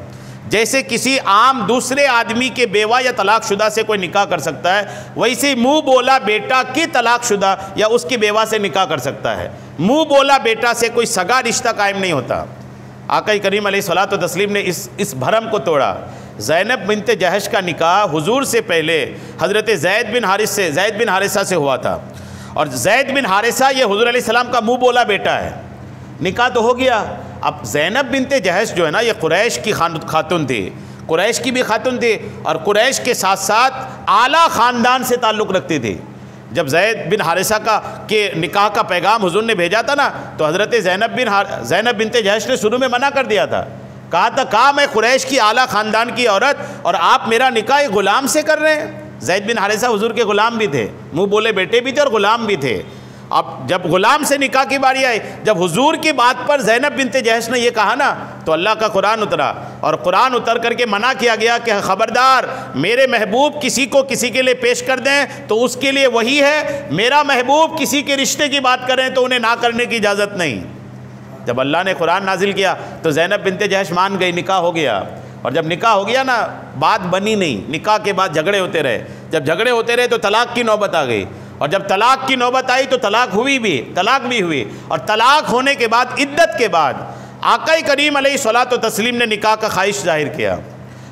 جیسے کسی عام دوسرے آدمی کے بیوہ یا طلاق شدہ سے کوئی نکاح کر سکتا ہے، ویسے منہ بولا بیٹا کی طلاق شدہ یا اس کی بیوہ سے نکاح کر سکتا ہے۔ منہ بولا بیٹا سے کوئی سگا رشتہ قائم نہیں ہوتا۔ آقا کریم علیہ الصلوۃ والتسلیم نے اس بھرم کو توڑا۔ زینب بنت جہش کا نکاح حضور سے پہلے حضرت زید بن حارثہ سے ہوا تھا، اور زید بن حارثہ یہ حضور علیہ السلام کا منہ بولا بیٹا ہے۔ نکاح تو ہو گیا۔ اب زینب بنت جہش جو ہے نا، یہ قریش کی خاتون تھی، قریش کی بھی خاتون تھی، اور قریش کے ساتھ ساتھ اعلیٰ خاندان سے تعلق رکھتی تھی۔ جب زید بن حارثہ کے نکاح کا پیغام حضور نے بھیجا تھا نا، تو حضرت زینب بنت جہش نے شروع میں منع کر دیا تھا، کہا میں قریش کی اعلیٰ خاندان کی عورت، اور آپ میرا نکاح ایک غلام سے کر رہے ہیں۔ زید بن حارثہ حضور کے غلام بھی تھے، منہ بولے بیٹے بھی تھے اور غلام بھی تھے۔ اب جب غلام سے نکاح کی باری آئی، جب حضور کی بات پر زینب بنت جہش نے یہ کہا نا، تو اللہ کا قرآن اترا، اور قرآن اتر کر کے منع کیا گیا کہ خبردار، میرے محبوب کسی کو کسی کے لیے پیش کر دیں تو اس کے لیے وہی ہے، میرا محبوب کسی کے رشتے کی بات کریں تو انہیں نہ کرنے کی اجازت نہیں۔ جب اللہ نے قرآن نازل کیا تو زینب بنت جہش مان گئی، نکاح ہو گیا۔ اور جب نکاح ہو گیا نا، بات بنی نہیں، نکاح کے بعد جھگڑے ہوتے رہے، جب جھگڑے ہوتے رہے تو طلاق کی نوبت آ گئی، اور جب طلاق کی نوبت آئی تو طلاق بھی ہوئی، اور طلاق ہونے کے بعد عدت کے بعد آقا کریم علیہ الصلوۃ والتسلیم نے نکاح کا خواہش ظاہر کیا،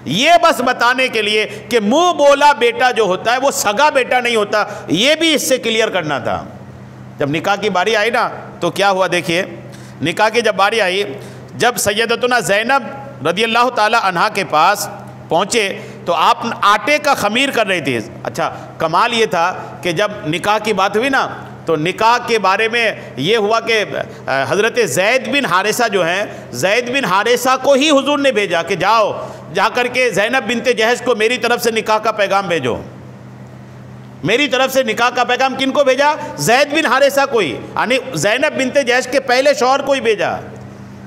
یہ بس بتانے کے لیے کہ منہ بولا بیٹا جو ہوتا ہے وہ سگا بیٹا نہیں ہوتا، یہ بھی اس سے کلیئر کرنا تھا۔ جب نکاح کی باری آئی نا تو کیا ہوا، دیکھیے نکاح کی جب باری آئی، جب سیدتنا زینب رضی اللہ تعالی عنہا کے پاس پہنچے تو آپ آٹے کا خمیر کر رہی تھی۔ اچھا، کمال یہ تھا کہ جب نکاح کی بات ہوئی نا تو نکاح کے بارے میں یہ ہوا کہ حضرت زید بن حارثہ جو ہیں، زید بن حارثہ کو ہی حضور نے بھیجا کہ جا کر کے زینب بنت جہش کو میری طرف سے نکاح کا پیغام بھیجو۔ میری طرف سے نکاح کا پیغام کن کو بھیجا؟ زید بن حارثہ کو ہی، یعنی زینب بنت جہش کے پہلے شوہر کو ہی بھیجا۔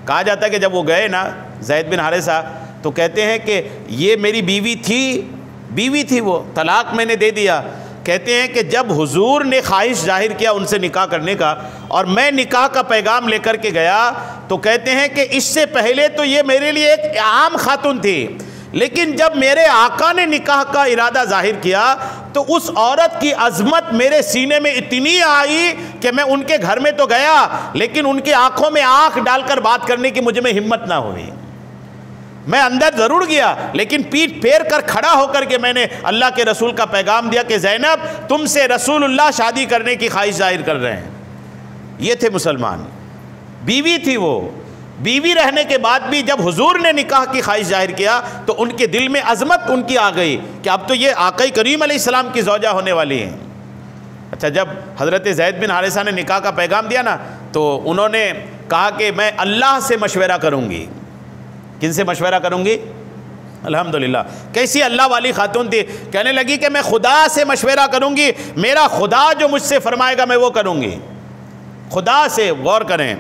کہا جاتا ہے کہ جب وہ گئے نا زید بن حارثہ تو کہتے ہیں کہ یہ میری بیوی تھی وہ، طلاق میں نے دے دیا۔ کہتے ہیں کہ جب حضور نے خواہش ظاہر کیا ان سے نکاح کرنے کا، اور میں نکاح کا پیغام لے کر کے گیا، تو کہتے ہیں کہ اس سے پہلے تو یہ میرے لیے ایک عام خاتون تھی، لیکن جب میرے آقا نے نکاح کا ارادہ ظاہر کیا تو اس عورت کی عظمت میرے سینے میں اتنی آئی کہ میں ان کے گھر میں تو گیا، لیکن ان کی آنکھوں میں آنکھ ڈال کر بات کرنے کی مجھ میں ہمت نہ ہوئی۔ میں اندر ضرور گیا، لیکن پیٹھ پھیر کر کھڑا ہو کر کے میں نے اللہ کے رسول کا پیغام دیا کہ زینب، تم سے رسول اللہ شادی کرنے کی خواہش ظاہر کر رہے ہیں۔ یہ تھے مسلمان، بیوی تھی وہ، بیوی رہنے کے بعد بھی جب حضور نے نکاح کی خواہش ظاہر کیا تو ان کے دل میں عظمت ان کی آ گئی کہ اب تو یہ آقا کریم علیہ السلام کی زوجہ ہونے والی ہیں۔ اچھا، جب حضرت زید بن حارثہ نے نکاح کا پیغام دیا نا تو انہوں نے کہا کہ میں اللہ سے مشورہ کروں گی۔ کن سے مشورہ کروں گی؟ الحمدللہ، کیسی اللہ والی خاتون تھی، کہنے لگی کہ میں خدا سے مشورہ کروں گی، میرا خدا جو مجھ سے فرمائے گا میں وہ کروں گی۔ خدا سے، غور کریں،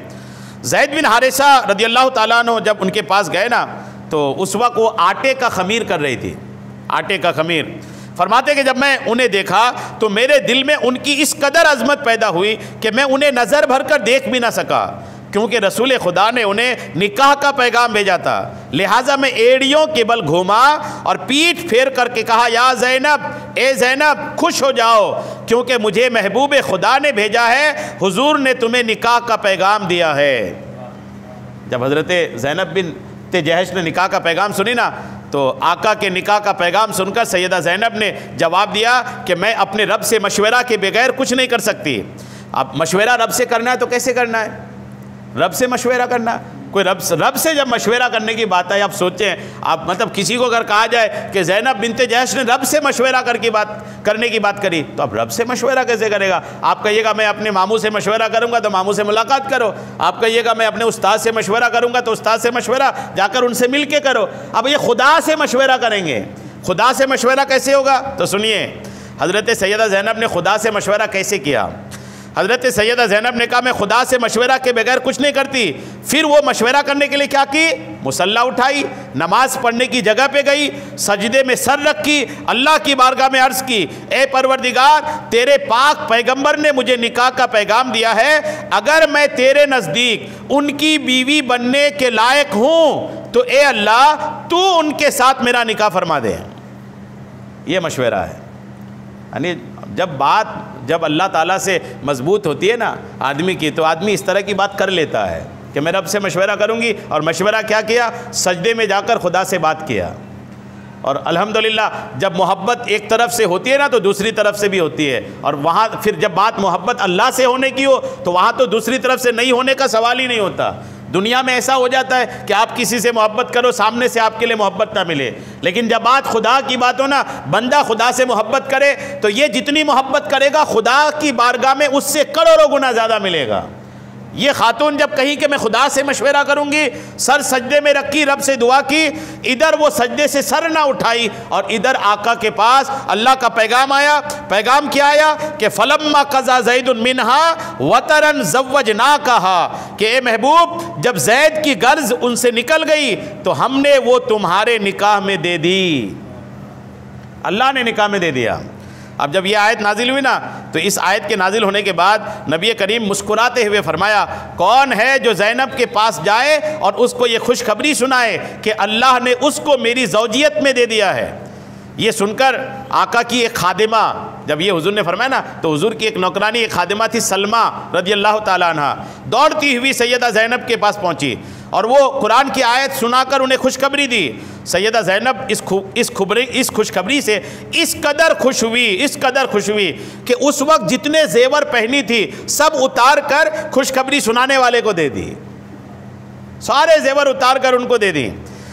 زید بن حارثہ رضی اللہ تعالیٰ عنہ جب ان کے پاس گئے نا تو اس وقت وہ آٹے کا خمیر کر رہی تھی، آٹے کا خمیر۔ فرماتے کہ جب میں انہیں دیکھا تو میرے دل میں ان کی اس قدر عظمت پیدا ہوئی کہ میں انہیں نظر بھر کر دیکھ بھی نہ سکا، کیونکہ رسول خدا نے انہیں نکاح کا پیغام بھیجا تھا۔ لہٰذا میں ایڑیوں کے بل گھوما اور پیٹھ پھیر کر کے کہا، یا زینب، اے زینب خوش ہو جاؤ، کیونکہ مجھے محبوب خدا نے بھیجا ہے، حضور نے تمہیں نکاح کا پیغام دیا ہے۔ جب حضرت زینب بنت جہش نے نکاح کا پیغام سنی نا تو آقا کے نکاح کا پیغام سن کر سیدہ زینب نے جواب دیا کہ میں اپنے رب سے مشورہ کے بغیر کچھ نہیں کر سکتی۔ اب مشورہ رب سے کرنا ہے تو کیسے کرنا ہے؟ رب سے مشورہ کرنا، کوئی رب سے جب مشورہ کرنے کی بات ہے، آپ سوچیں، آپ مطلب کسی کو اگر کہا جائے کہ زینب بنت جہش نے رب سے مشورہ کرنے کی بات کری تو اب رب سے مشورہ کیسے کرے گا؟ آپ کہیے گا میں اپنے ماموں سے مشورہ کروں گا تو ماموں سے ملاقات کرو، آپ کہیے گا میں اپنے استاد سے مشورہ کروں گا تو استاد سے مشورہ جا کر ان سے مل کے کرو۔ اب یہ خدا سے مشورہ کریں گے، خدا سے مشورہ کیسے ہوگا؟ تو سنیے حضرت سیدہ زینب نے خدا سے مشورہ کیسے کیا۔ حضرت سیدہ زینب نے کہا میں خدا سے مشورہ کے بغیر کچھ نہیں کرتی. پھر وہ مشورہ کرنے کے لیے کیا کی؟ مصلی اٹھائی، نماز پڑھنے کی جگہ پہ گئی، سجدے میں سر رکھی، اللہ کی بارگاہ میں عرض کی اے پروردگار تیرے پاک پیغمبر نے مجھے نکاح کا پیغام دیا ہے، اگر میں تیرے نزدیک ان کی بیوی بننے کے لائق ہوں تو اے اللہ تو ان کے ساتھ میرا نکاح فرما دے. یہ مشورہ ہے. یعنی جب اللہ تعالیٰ سے مضبوط ہوتی ہے نا آدمی کی، تو آدمی اس طرح کی بات کر لیتا ہے کہ میں رب سے مشورہ کروں گی. اور مشورہ کیا کیا؟ سجدے میں جا کر خدا سے بات کیا. اور الحمدللہ جب محبت ایک طرف سے ہوتی ہے نا تو دوسری طرف سے بھی ہوتی ہے. اور وہاں پھر جب بات محبت اللہ سے ہونے کی ہو تو وہاں تو دوسری طرف سے نہیں ہونے کا سوال ہی نہیں ہوتا. دنیا میں ایسا ہو جاتا ہے کہ آپ کسی سے محبت کرو، سامنے سے آپ کے لیے محبت نہ ملے. لیکن جب بات خدا کی بات ہو نا، بندہ خدا سے محبت کرے تو یہ جتنی محبت کرے گا خدا کی بارگاہ میں اس سے کروڑوں گنا زیادہ ملے گا. یہ خاتون جب کہی کہ میں خدا سے مشورہ کروں گی، سر سجدے میں رکھی، رب سے دعا کی، ادھر وہ سجدے سے سر نہ اٹھائی اور ادھر آقا کے پاس اللہ کا پیغام آیا. پیغام کیا آیا کہ فلما قضا زید منہا وطرن زوجناکہا، کہ اے محبوب جب زید کی غرض ان سے نکل گئی تو ہم نے وہ تمہارے نکاح میں دے دی. اللہ نے نکاح میں دے دیا. اب جب یہ آیت نازل ہوئی نا تو اس آیت کے نازل ہونے کے بعد نبی کریم مسکراتے ہوئے فرمایا کون ہے جو زینب کے پاس جائے اور اس کو یہ خوشخبری سنائے کہ اللہ نے اس کو میری زوجیت میں دے دیا ہے. یہ سن کر آقا کی ایک خادمہ، جب یہ حضور نے فرمایا نا تو حضور کی ایک نوکرانی ایک خادمہ تھی سلمہ رضی اللہ تعالیٰ عنہ، دوڑتی ہوئی سیدہ زینب کے پاس پہنچی اور وہ قرآن کی آیت سنا کر انہیں خوشخبری دی. سیدہ زینب اس خوشخبری سے اس قدر خوش ہوئی کہ اس وقت جتنے زیور پہنی تھی سب اتار کر خوشخبری سنانے والے کو دے دی. سارے زیور اتار کر ان کو دے دی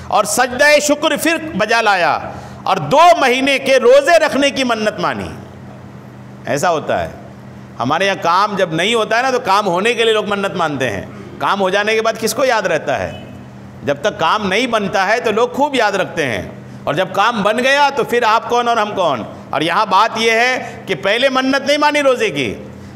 اور سجدہ شکر پھر بجا لایا اور 2 مہینے کے روزے رکھنے کی منت مانی. ایسا ہوتا ہے ہمارے یہاں کام جب نہیں ہوتا ہے نا تو کام ہونے کے لیے لوگ منت مانتے ہیں. کام ہو جانے کے بعد کس کو یاد رہتا ہے؟ جب تک کام نہیں بنتا ہے تو لوگ خوب یاد رکھتے ہیں، اور جب کام بن گیا تو پھر آپ کون اور ہم کون. اور یہاں بات یہ ہے کہ پہلے منت نہیں مانی روزے کی،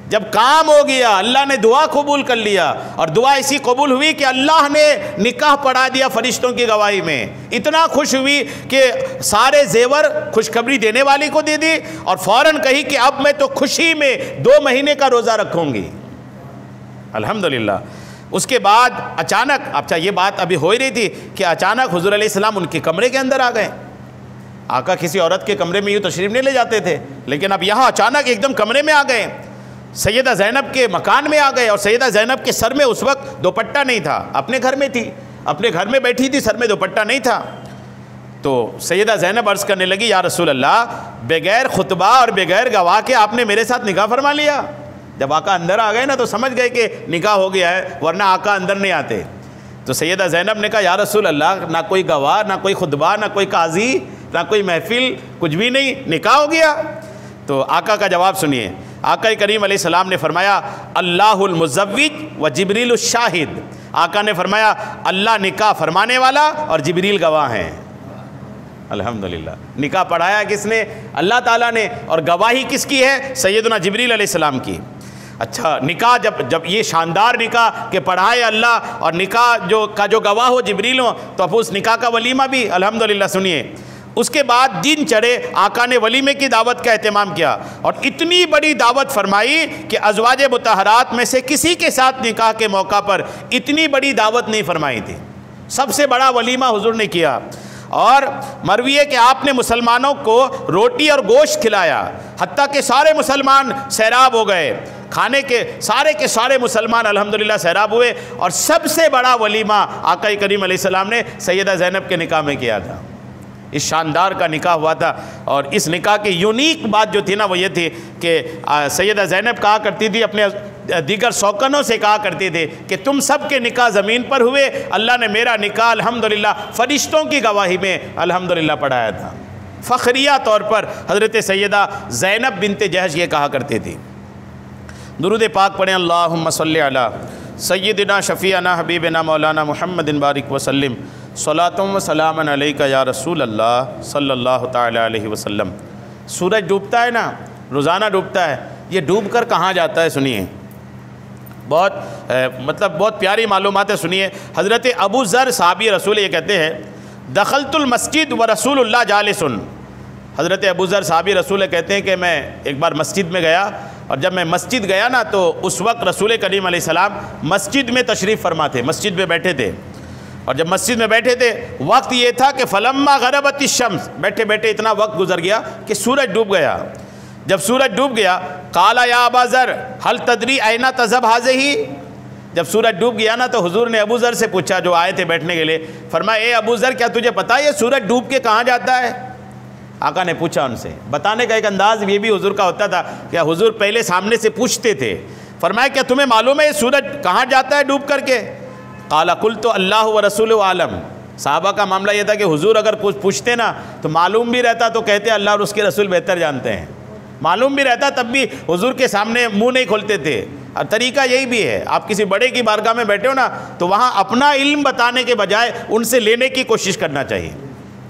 جب کام ہو گیا اللہ نے دعا قبول کر لیا اور دعا ایسی قبول ہوئی کہ اللہ نے نکاح پڑھا دیا فرشتوں کی گواہی میں. اتنا خوش ہوئی کہ سارے زیور خوشخبری دینے والی کو دے دی اور فوراً کہی کہ اب میں تو خوشی میں 2 مہینے کا روزہ رکھوں گی. الحمدللہ. اس کے بعد اچانک، اچھا یہ بات ابھی ہو ہی رہی تھی کہ اچانک حضور علیہ السلام ان کے کمرے کے اندر آ گئے. آقا کسی عورت کے کمرے میں یوں تشریف نہیں لے جاتے تھے، لیکن اب یہاں اچانک ایک دم کمرے میں آ گئے، سیدہ زینب کے مکان میں آ گئے. اور سیدہ زینب کے سر میں اس وقت دوپٹہ نہیں تھا، اپنے گھر میں تھی، اپنے گھر میں بیٹھی تھی، سر میں دوپٹہ نہیں تھا. تو سیدہ زینب عرض کرنے لگی یا رسول اللہ بغیر خطبہ اور بغیر گواہ کے آپ نے میرے ساتھ نکاح فرما لیا. جب آقا اندر آ گئے نا تو سمجھ گئے کہ نکاح ہو گیا ہے، ورنہ آقا اندر نہیں آتے. تو سیدہ زینب نے کہا یا رسول اللہ نہ کوئی گواہ، نہ کوئی خطبہ، نہ کوئی قاضی، نہ کوئی محفل، کچھ بھی نہیں، نکاح ہو گیا. تو آقا کا جواب سنیے. آقا کریم علیہ السلام نے فرمایا اللہ المزوج و جبریل الشاہد. آقا نے فرمایا اللہ نکاح فرمانے والا اور جبریل گواہ ہیں. الحمدللہ. نکاح پڑھایا کس نے؟ اللہ تعالیٰ نے. اور گواہی کس کی ہے؟ سیدنا جبریل علیہ السلام کی. اچھا نکاح جب یہ شاندار نکاح کہ پڑھائے اللہ اور نکاح جو گواہ ہو جبریل ہو، تو اب اس نکاح کا ولیمہ بھی الحمدللہ. سنیے اس کے بعد دن چڑھے آقا نے ولیمے کی دعوت کا اہتمام کیا اور اتنی بڑی دعوت فرمائی کہ ازواج مطہرات میں سے کسی کے ساتھ نکاح کے موقع پر اتنی بڑی دعوت نہیں فرمائی تھی. سب سے بڑا ولیمہ حضور نے کیا. اور مروی ہے کہ آپ نے مسلمانوں کو روٹی اور گوشت کھلایا، حتیٰ کہ سارے مسلمان سیراب ہو گئے. کھانے کے سارے مسلمان الحمدللہ سیراب ہوئے. اور سب سے بڑا ولیمہ آقا کریم علیہ السلام نے سیدہ زینب کے نکاح میں کیا تھا. اس شاندار کا نکاح ہوا تھا. اور اس نکاح کی یونیک بات جو تھی نا وہ یہ تھی کہ سیدہ زینب کہا کرتی تھی اپنے دیگر سوکنوں سے کہا کرتی تھی کہ تم سب کے نکاح زمین پر ہوئے، اللہ نے میرا نکاح الحمدللہ فرشتوں کی گواہی میں الحمدللہ پڑھایا تھا. فخریہ طور پر حضرت سیدہ زینب بنت جہش یہ کہا کرتی تھی. درود پاک پڑھیں اللہم صلی علی سیدنا شفیعنا حبیبنا مولانا محمد بارک وسلم صلاۃ و سلام علیکہ یا رسول اللہ صلی اللہ تعالی علیہ وسلم. سورج ڈوبتا ہے نا، روزانہ ڈوبتا ہے. یہ ڈوب کر کہاں جاتا ہے؟ سنیے بہت پیاری معلومات ہے. سنیے, حضرت ابو ذر صحابی رسول یہ کہتے ہیں دخلت المسجد و رسول اللہ جالس. حضرت ابو ذر صحابی رسول کہتے ہیں کہ میں ایک بار مسجد میں گیا, اور جب میں مسجد گیا نا تو اس وقت رسول کریم علیہ السلام مسجد میں تشریف فرما تھے, مسجد میں بیٹھے تھے. اور جب مسجد میں بیٹھے تھے وقت یہ تھا کہ فلما غربت الشمس, بیٹھے بیٹھے اتنا وقت گزر گیا کہ سورج ڈوب گیا. جب سورج ڈوب گیا قال یا ابا ذر هل تدری این تذهب هذه. جب سورج ڈوب گیا نا تو حضور نے ابو ذر سے پوچھا جو آئے تھے بیٹھنے کے لیے, فرمایا اے ابو ذر کیا تجھے پتہ ہے یہ سورج ڈوب کے کہاں جاتا ہے؟ آقا نے پوچھا ان سے. بتانے کا ایک انداز یہ بھی حضور کا ہوتا تھا کہ حضور پہلے سامنے سے پوچھتے تھے. فرمایا کیا تمہیں معلوم ہے یہ سورج کہاں جاتا ہے ڈوب کر کے؟ قال قلت اللہ و رسول عالم. صحابہ کا معاملہ یہ تھا کہ حضور اگر پوچھتے نا تو معلوم بھی رہتا تو کہتے اللہ اور اس کے رسول بہتر جانتے ہیں. معلوم بھی رہتا تب بھی حضور کے سامنے منہ نہیں کھولتے تھے. اور طریقہ یہی بھی ہے, آپ کسی بڑے کی بارگاہ میں بیٹھے ہو نا تو وہاں اپنا علم بتانے کے بجائے ان سے لینے کی کوشش کرنا چاہیے.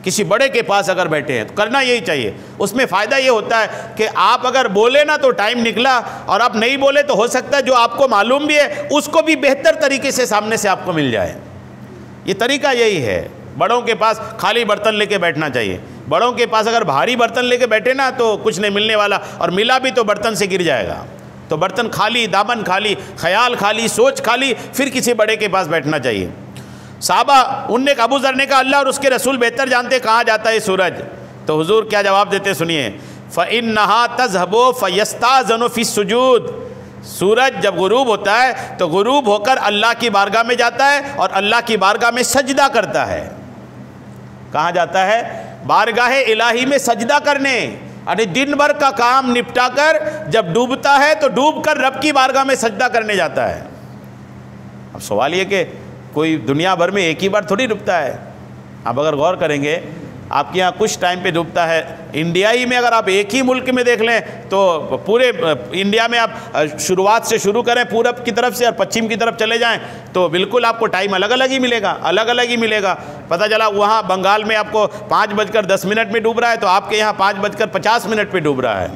کسی بڑے کے پاس اگر بیٹھے ہیں تو کرنا یہی چاہیے. اس میں فائدہ یہ ہوتا ہے کہ آپ اگر بولے نا تو ٹائم نکلا, اور آپ نہیں بولے تو ہو سکتا ہے جو آپ کو معلوم بھی ہے اس کو بھی بہتر طریقے سے سامنے سے آپ کو مل جائے. یہ طریقہ یہی ہے. بڑوں کے پاس خالی برتن لے کے بیٹھنا چاہیے. بڑوں کے پاس اگر بھاری برتن لے کے بیٹھے نا تو کچھ نہیں ملنے والا, اور ملا بھی تو برتن سے گر جائے گا. تو برتن خالی, دامن خالی, خیال خالی, سوچ خالی, پھر کسی بڑے کے پاس بیٹھنا چاہیے. صحابہ ان نے ابو ذر نے کہا اللہ اور اس کے رسول بہتر جانتے کہاں جاتا ہے سورج. تو حضور کیا جواب دیتے سنیے, فَإِنَّهَا تَذْهَبُ فَيَسْتَأْذَنُ فِي السُّجُودِ. سورج جب غروب ہوتا ہے تو غروب ہو کر اللہ کی بارگاہ میں جاتا ہے اور اللہ کی بارگاہ میں سجدہ کرتا ہے. کہاں جاتا ہے؟ بارگاہ الہی میں سجدہ کرنے. یعنی دن بھر کا کام نپٹا کر جب ڈوبتا ہے تو ڈوب کر رب کی بارگاہ میں سجدہ کرنے جاتا ہے. اب سوال یہ کہ کوئی دنیا بھر میں ایک ہی بار تھوڑی ڈوبتا ہے. آپ اگر غور کریں گے آپ کے یہاں کچھ ٹائم پہ ڈوبتا ہے. انڈیا ہی میں اگر آپ ایک ہی ملک میں دیکھ لیں تو پورے انڈیا میں آپ شروعات سے شروع کریں پورب کی طرف سے اور پچھم کی طرف چلے جائیں تو بالکل آپ کو ٹائم الگ الگ ہی ملے گا, الگ الگ ہی ملے گا. پتہ چلا وہاں بنگال میں آپ کو 5:10 میں ڈوب رہا ہے تو آپ کے یہاں 5:50 پہ ڈوب رہا ہے.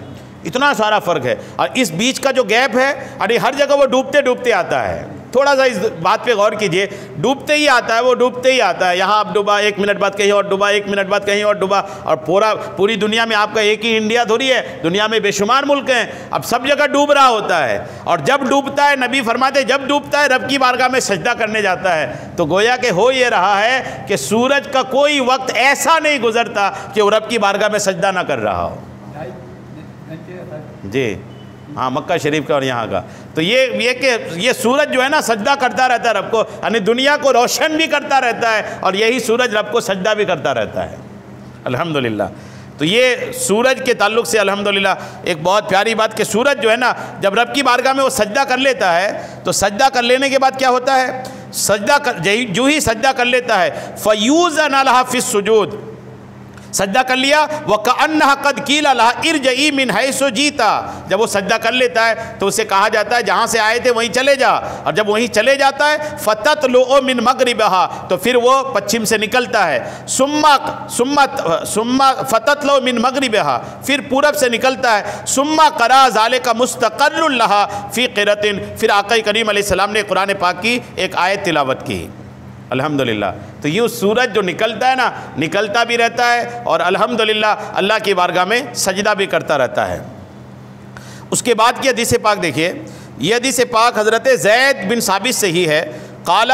اتنا سارا فرق ہے. اور اس بیچ کا جو گیپ ہے ارے ہر جگہ وہ ڈوبتے ڈوبتے آتا ہے. تھوڑا سا اس بات پہ غور کیجئے, ڈوبتے ہی آتا ہے, وہ ڈوبتے ہی آتا ہے. یہاں آپ ڈوبا 1 منٹ بعد کہیں اور ڈوبا, 1 منٹ بعد کہیں اور ڈوبا. اور پوری دنیا میں آپ کا ایک ہی انڈیا تھوڑی ہے, دنیا میں بے شمار ملک ہیں. اب سب جگہ ڈوب رہا ہوتا ہے. اور جب ڈوبتا ہے نبی فرماتے جب ڈوبتا ہے رب کی بارگاہ میں سجدہ کرنے جاتا ہے. تو گویا کہ ہو یہ رہا ہے کہ سورج کا کوئی وقت ایسا نہیں گزرتا کہ وہ رب کی بارگاہ میں سجدہ نہ کر رہا ہو. جی ہاں, مکہ شریف کا اور یہاں کا. تو یہ کہ یہ سورج جو ہے نا سجدہ کرتا رہتا ہے رب کو, یعنی دنیا کو روشن بھی کرتا رہتا ہے اور یہی سورج رب کو سجدہ بھی کرتا رہتا ہے. الحمدللہ. تو یہ سورج کے تعلق سے الحمدللہ ایک بہت پیاری بات کہ سورج جو ہے نا جب رب کی بارگاہ میں وہ سجدہ کر لیتا ہے تو سجدہ کر لینے کے بعد کیا ہوتا ہے, جو ہی سجدہ کر لیتا ہے فَيُوزَنَ لَهَا فِي السُّجُودِ. سجدہ کر لیا وَكَأَنَّهَا قَدْ قِيلَ لَهَا اِرْجَئِي مِنْ حَيْثُ جِئْتَ. جب وہ سجدہ کر لیتا ہے تو اسے کہا جاتا ہے جہاں سے آئے تھے وہیں چلے جا. اور جب وہیں چلے جاتا ہے فَتَطْلُعُ مِنْ مَغْرِبِهَا, تو پھر وہ پچھم سے نکلتا ہے. ثُمَّ فَتَطْلُعُ مِنْ مَغْرِبِهَا, پھر پورب سے نکلتا ہے. ثُمَّ قَرَأَ ذَلِكَ مُسْتَقَرٌّ لَهَا فِي قِرَةٍ. پھر آقا کریم علیہ السلام نے قرآن پاک کی ایک آیت تلاوت کی. الحمدللہ. تو یہ سورج جو نکلتا ہے نا نکلتا بھی رہتا ہے اور الحمدللہ اللہ کی بارگاہ میں سجدہ بھی کرتا رہتا ہے. اس کے بعد کی حدیث پاک دیکھیے, یہ حدیث پاک حضرت زید بن ثابت سے ہی ہے. قال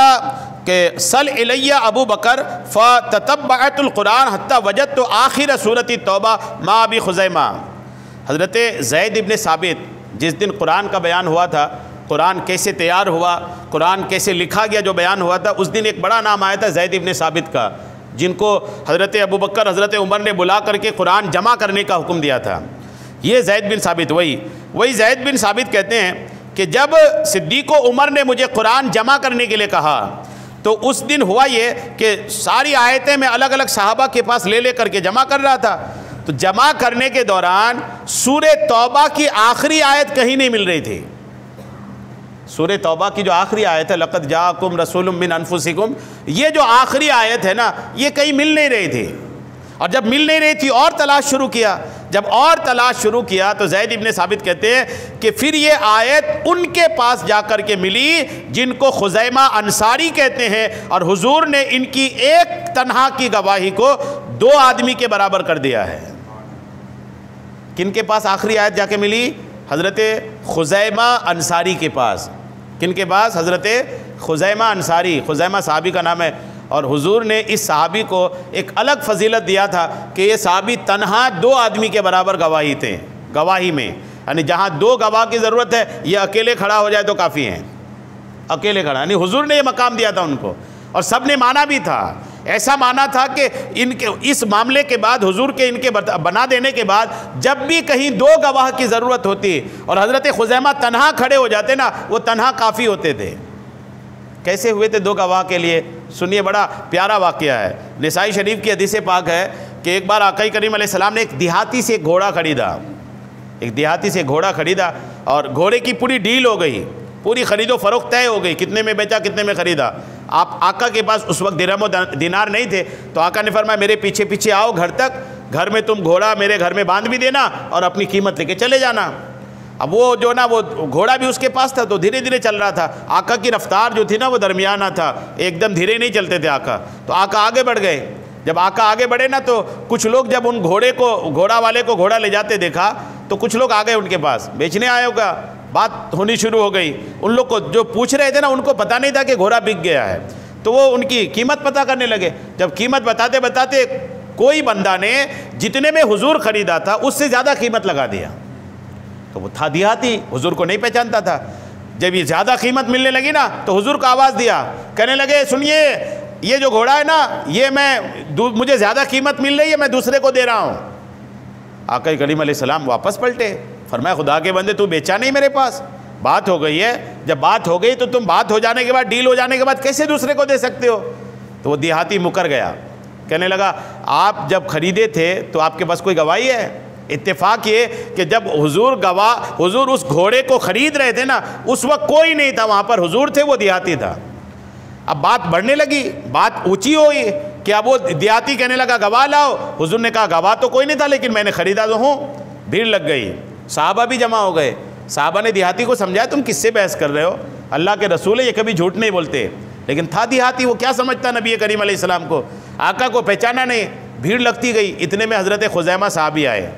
کہ سل الیہ ابو بکر فتتبعت القرآن حتی وجدت آخر سورۃ التوبہ ما ابی خزیمہ. حضرت زید بن ثابت جس دن قرآن کا بیان ہوا تھا, قرآن کیسے تیار ہوا, قرآن کیسے لکھا گیا, جو بیان ہوا تھا, اس دن ایک بڑا نام آیا تھا زید بن ثابت کا, جن کو حضرت ابو بکر حضرت عمر نے بلا کر کے قرآن جمع کرنے کا حکم دیا تھا. یہ زید بن ثابت وہی زید بن ثابت کہتے ہیں کہ جب صدیق و عمر نے مجھے قرآن جمع کرنے کے لیے کہا تو اس دن ہوا یہ کہ ساری آیتیں میں الگ الگ صحابہ کے پاس لے کر کے جمع کر رہا تھا. تو جمع کرنے کے دوران سورہ توبہ کی آخری آیت کہیں نہیں مل رہی تھی. سورہ توبہ کی جو آخری آیت ہے لقد جاءکم رسول من انفسکم, یہ جو آخری آیت ہے نا یہ کہیں مل نہیں رہی تھی. اور جب مل نہیں رہی تھی اور تلاش شروع کیا جب اور تلاش شروع کیا تو زید ابن ثابت کہتے ہیں کہ پھر یہ آیت ان کے پاس جا کر کے ملی جن کو خزیمہ انصاری کہتے ہیں، اور حضور نے ان کی ایک تنہا کی گواہی کو 2 آدمی کے برابر کر دیا ہے۔ کن کے پاس آخری آیت جا کے ملی؟ حضرت خزیمہ انصاری کے پاس۔ کن کے پاس؟ حضرت خزیمہ انصاری۔ خزیمہ صحابی کا نام ہے، اور حضور نے اس صحابی کو ایک الگ فضیلت دیا تھا کہ یہ صحابی تنہا 2 آدمی کے برابر گواہی تھے، گواہی میں، یعنی جہاں 2 گواہ کی ضرورت ہے یہ اکیلے کھڑا ہو جائے تو کافی ہیں، اکیلے کھڑا، یعنی حضور نے یہ مقام دیا تھا ان کو، اور سب نے مانا بھی تھا۔ ایسا مانا تھا کہ ان کے اس معاملے کے بعد، حضور کے ان کے بنا دینے کے بعد، جب بھی کہیں 2 گواہ کی ضرورت ہوتی اور حضرت خزیمہ تنہا کھڑے ہو جاتے نا، وہ تنہا کافی ہوتے تھے۔ کیسے ہوئے تھے 2 گواہ کے لیے؟ سنیے، بڑا پیارا واقعہ ہے۔ نسائی شریف کی حدیث پاک ہے کہ ایک بار آقا کریم علیہ السلام نے ایک دیہاتی سے ایک گھوڑا خریدا، اور گھوڑے کی پوری ڈیل ہو گئی، پوری خرید و فروخت طے ہو گئی، کتنے میں بیچا کتنے میں خریدا۔ آقا کے پاس اس وقت درہم و دینار نہیں تھے، تو آقا نے فرمایا میرے پیچھے پیچھے آؤ گھر تک، گھر میں تم گھوڑا میرے گھر میں باندھ بھی دینا اور اپنی قیمت لے کے چلے جانا۔ اب وہ جو نا وہ گھوڑا بھی اس کے پاس تھا تو دھیرے دھیرے چل رہا تھا، آقا کی رفتار جو تھی نا وہ درمیانہ تھا، ایک دم دھیرے نہیں چلتے تھے آقا، تو آقا آگے بڑھ گئے۔ جب آقا آگے بڑھے نا تو کچھ لوگ جب ان گھوڑا والے کو گھوڑا لے جاتے دیکھا تو کچھ لوگ آ گئے ان کے پاس، بیچنے آئے ہوگا، بات ہونی شروع ہو گئی۔ ان لوگ کو جو پوچھ رہے تھے نا ان کو پتہ نہیں تھا کہ گھوڑا بک گیا ہے، تو وہ ان کی قیمت پتہ کرنے لگے۔ جب قیمت بتاتے بتاتے کوئی بندہ نے جتنے میں حضور خریدا تھا اس سے زیادہ قیمت لگا دیا، تو وہ تھا دیہاتی، حضور کو نہیں پہچانتا تھا۔ جب یہ زیادہ قیمت ملنے لگی نا تو حضور کو آواز دیا، کہنے لگے سنیے یہ جو گھوڑا ہے نا یہ مجھے زیادہ قیمت مل رہی ہے، میں دوسرے کو دے رہا ہوں۔ آقا کریم علیہ السلام واپس پلٹے، فرمایا خدا کے بندے تو بیچا نہیں میرے پاس، بات ہو گئی ہے، جب بات ہو گئی تو تم بات ہو جانے کے بعد، ڈیل ہو جانے کے بعد کیسے دوسرے کو دے سکتے ہو؟ تو وہ دیہاتی مکر گیا، کہنے لگا آپ جب خریدے تھے تو آپ کے پاس کوئی گواہی ہے؟ اتفاق یہ کہ جب حضور اس گھوڑے کو خرید رہے تھے نا اس وقت کوئی نہیں تھا وہاں پر، حضور تھے، وہ دیہاتی تھا۔ اب بات بڑھنے لگی، بات اونچی ہوئی کہ اب وہ دیہاتی کہنے لگا گواہ لاؤ، حضور نے کہا گواہ تو کوئی نہیں تھا لیکن میں نے خریدا تو ہوں۔ بھیڑ لگ گئی، صحابہ بھی جمع ہو گئے، صحابہ نے دیہاتی کو سمجھایا تم کس سے بحث کر رہے ہو، اللہ کے رسول ہے یہ کبھی جھوٹ نہیں بولتے، لیکن تھا دیہاتی، وہ کیا سمجھتا نبی کریم علیہ السلام کو، آقا کو پہچانا نہیں۔ بھیڑ لگتی گئی، اتنے میں حضرت خزیمہ صحابی آئے،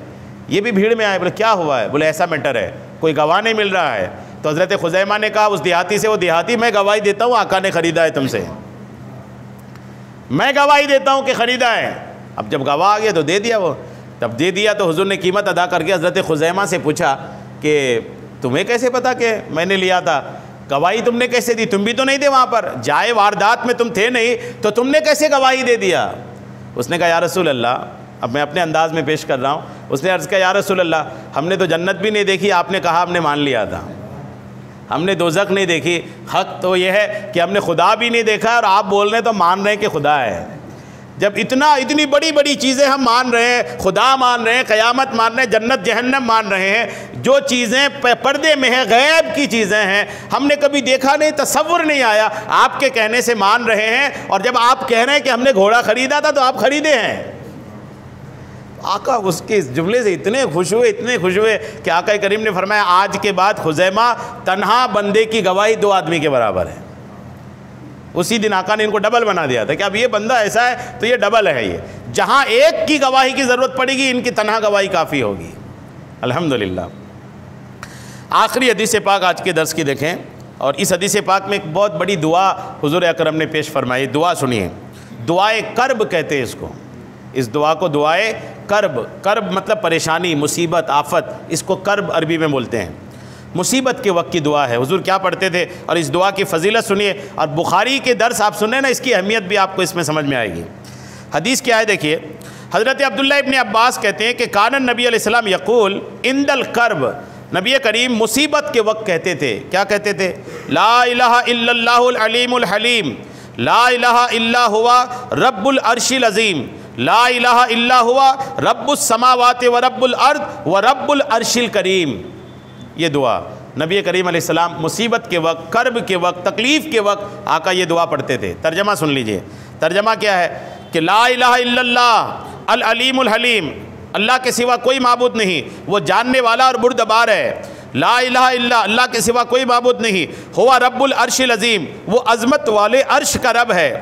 یہ بھی بھیڑ میں آئے، بولے کیا ہوا ہے؟ بولے ایسا میٹر ہے، کوئی گواہ نہیں مل رہا ہے۔ تو حضرت خزیمہ نے کہا اس دیہاتی سے، وہ دیہاتی میں گواہی دیتا ہوں آقا نے خریدا ہے تم سے، میں گواہی دیتا ہوں کہ خریدا ہے۔ اب جب گواہ آ گیا تو دے دیا، وہ تب دے دیا تو حضور نے قیمت ادا کر کے حضرت خزیمہ سے پوچھا کہ تمہیں کیسے پتا کہ میں نے لیا تھا، گواہی تم نے کیسے دی، تم بھی تو نہیں تھے وہاں پر، جائے واردات میں تم تھے نہیں تو تم نے کیسے گواہی دے دیا؟ اس نے کہا یا رسول اللہ، اب میں اپنے انداز میں پیش کر رہا ہوں، اس نے عرض کیا یا رسول اللہ ہم نے تو جنت بھی نہیں دیکھی، آپ نے کہا ہم نے مان لیا تھا، ہم نے دوزخ نہیں دیکھی، حق تو یہ ہے کہ ہم نے خدا بھی نہیں دیکھا اور آپ بول رہے ہیں تو مان رہے ہیں کہ خدا ہے۔ جب اتنی بڑی بڑی چیزیں ہم مان رہے ہیں، خدا مان رہے ہیں، قیامت مان رہے ہیں، جنت جہنم مان رہے ہیں، جو چیزیں پردے میں ہیں، غیب کی چیزیں ہیں، ہم نے کبھی دیکھا نہیں، تصور نہیں آیا، آپ کے کہنے سے مان رہے ہیں، اور جب آپ کہہ رہے ہیں کہ ہم نے گھوڑا خریدا تھا تو آپ خریدے ہیں۔ آقا اس کے اس جملے سے اتنے خوش ہوئے کہ آقا کریم نے فرمایا آج کے بعد خزیمہ تنہا بندے کی گواہی 2 آدمی کے برابر ہے۔ اسی دن آقا نے ان کو ڈبل بنا دیا تھا کہ اب یہ بندہ ایسا ہے تو یہ ڈبل ہے، یہ جہاں ایک کی گواہی کی ضرورت پڑے گی ان کی تنہا گواہی کافی ہوگی۔ الحمدللہ۔ آخری حدیث پاک آج کے درس کی دیکھیں، اور اس حدیث پاک میں ایک بہت بڑی دعا حضور اکرم نے پیش فرمائی، دعا سنیے، دعائے کرب کہتے ہیں اس کو، اس دعا کو دعائے کرب مطلب پریشانی، مصیبت، آفت، اس کو کرب عربی میں بولتے ہیں، مصیبت کے وقت کی دعا ہے۔ حضور کیا پڑھتے تھے اور اس دعا کی فضیلت سنیے، اور بخاری کے درس آپ سنیں نا اس کی اہمیت بھی آپ کو اس میں سمجھ میں آئے گی۔ حدیث کیا ہے دیکھیے، حضرت عبداللہ ابن عباس کہتے ہیں کہ کان النبی علیہ السلام یقول عند الکرب، نبی کریم مصیبت کے وقت کہتے تھے، کیا کہتے تھے؟ لا الہ الا اللہ العلیم الحلیم، لا الہ الا ہوا رب العرش العظیم، لا الہ الا ہوا رب السماوات و رب الارض و رب العرش الکریم۔ یہ دعا نبی کریم علیہ السلام مصیبت کے وقت، کرب کے وقت، تکلیف کے وقت آقا یہ دعا پڑھتے تھے۔ ترجمہ سن لیجئے، ترجمہ کیا ہے کہ لا الہ الا اللہ العلیم الحلیم، اللہ کے سوا کوئی معبود نہیں، وہ جاننے والا اور بردبار ہے۔ لا الہ الا، اللہ کے سوا کوئی معبود نہیں، ہوا رب العرش العظیم، وہ عظمت والے عرش کا رب ہے۔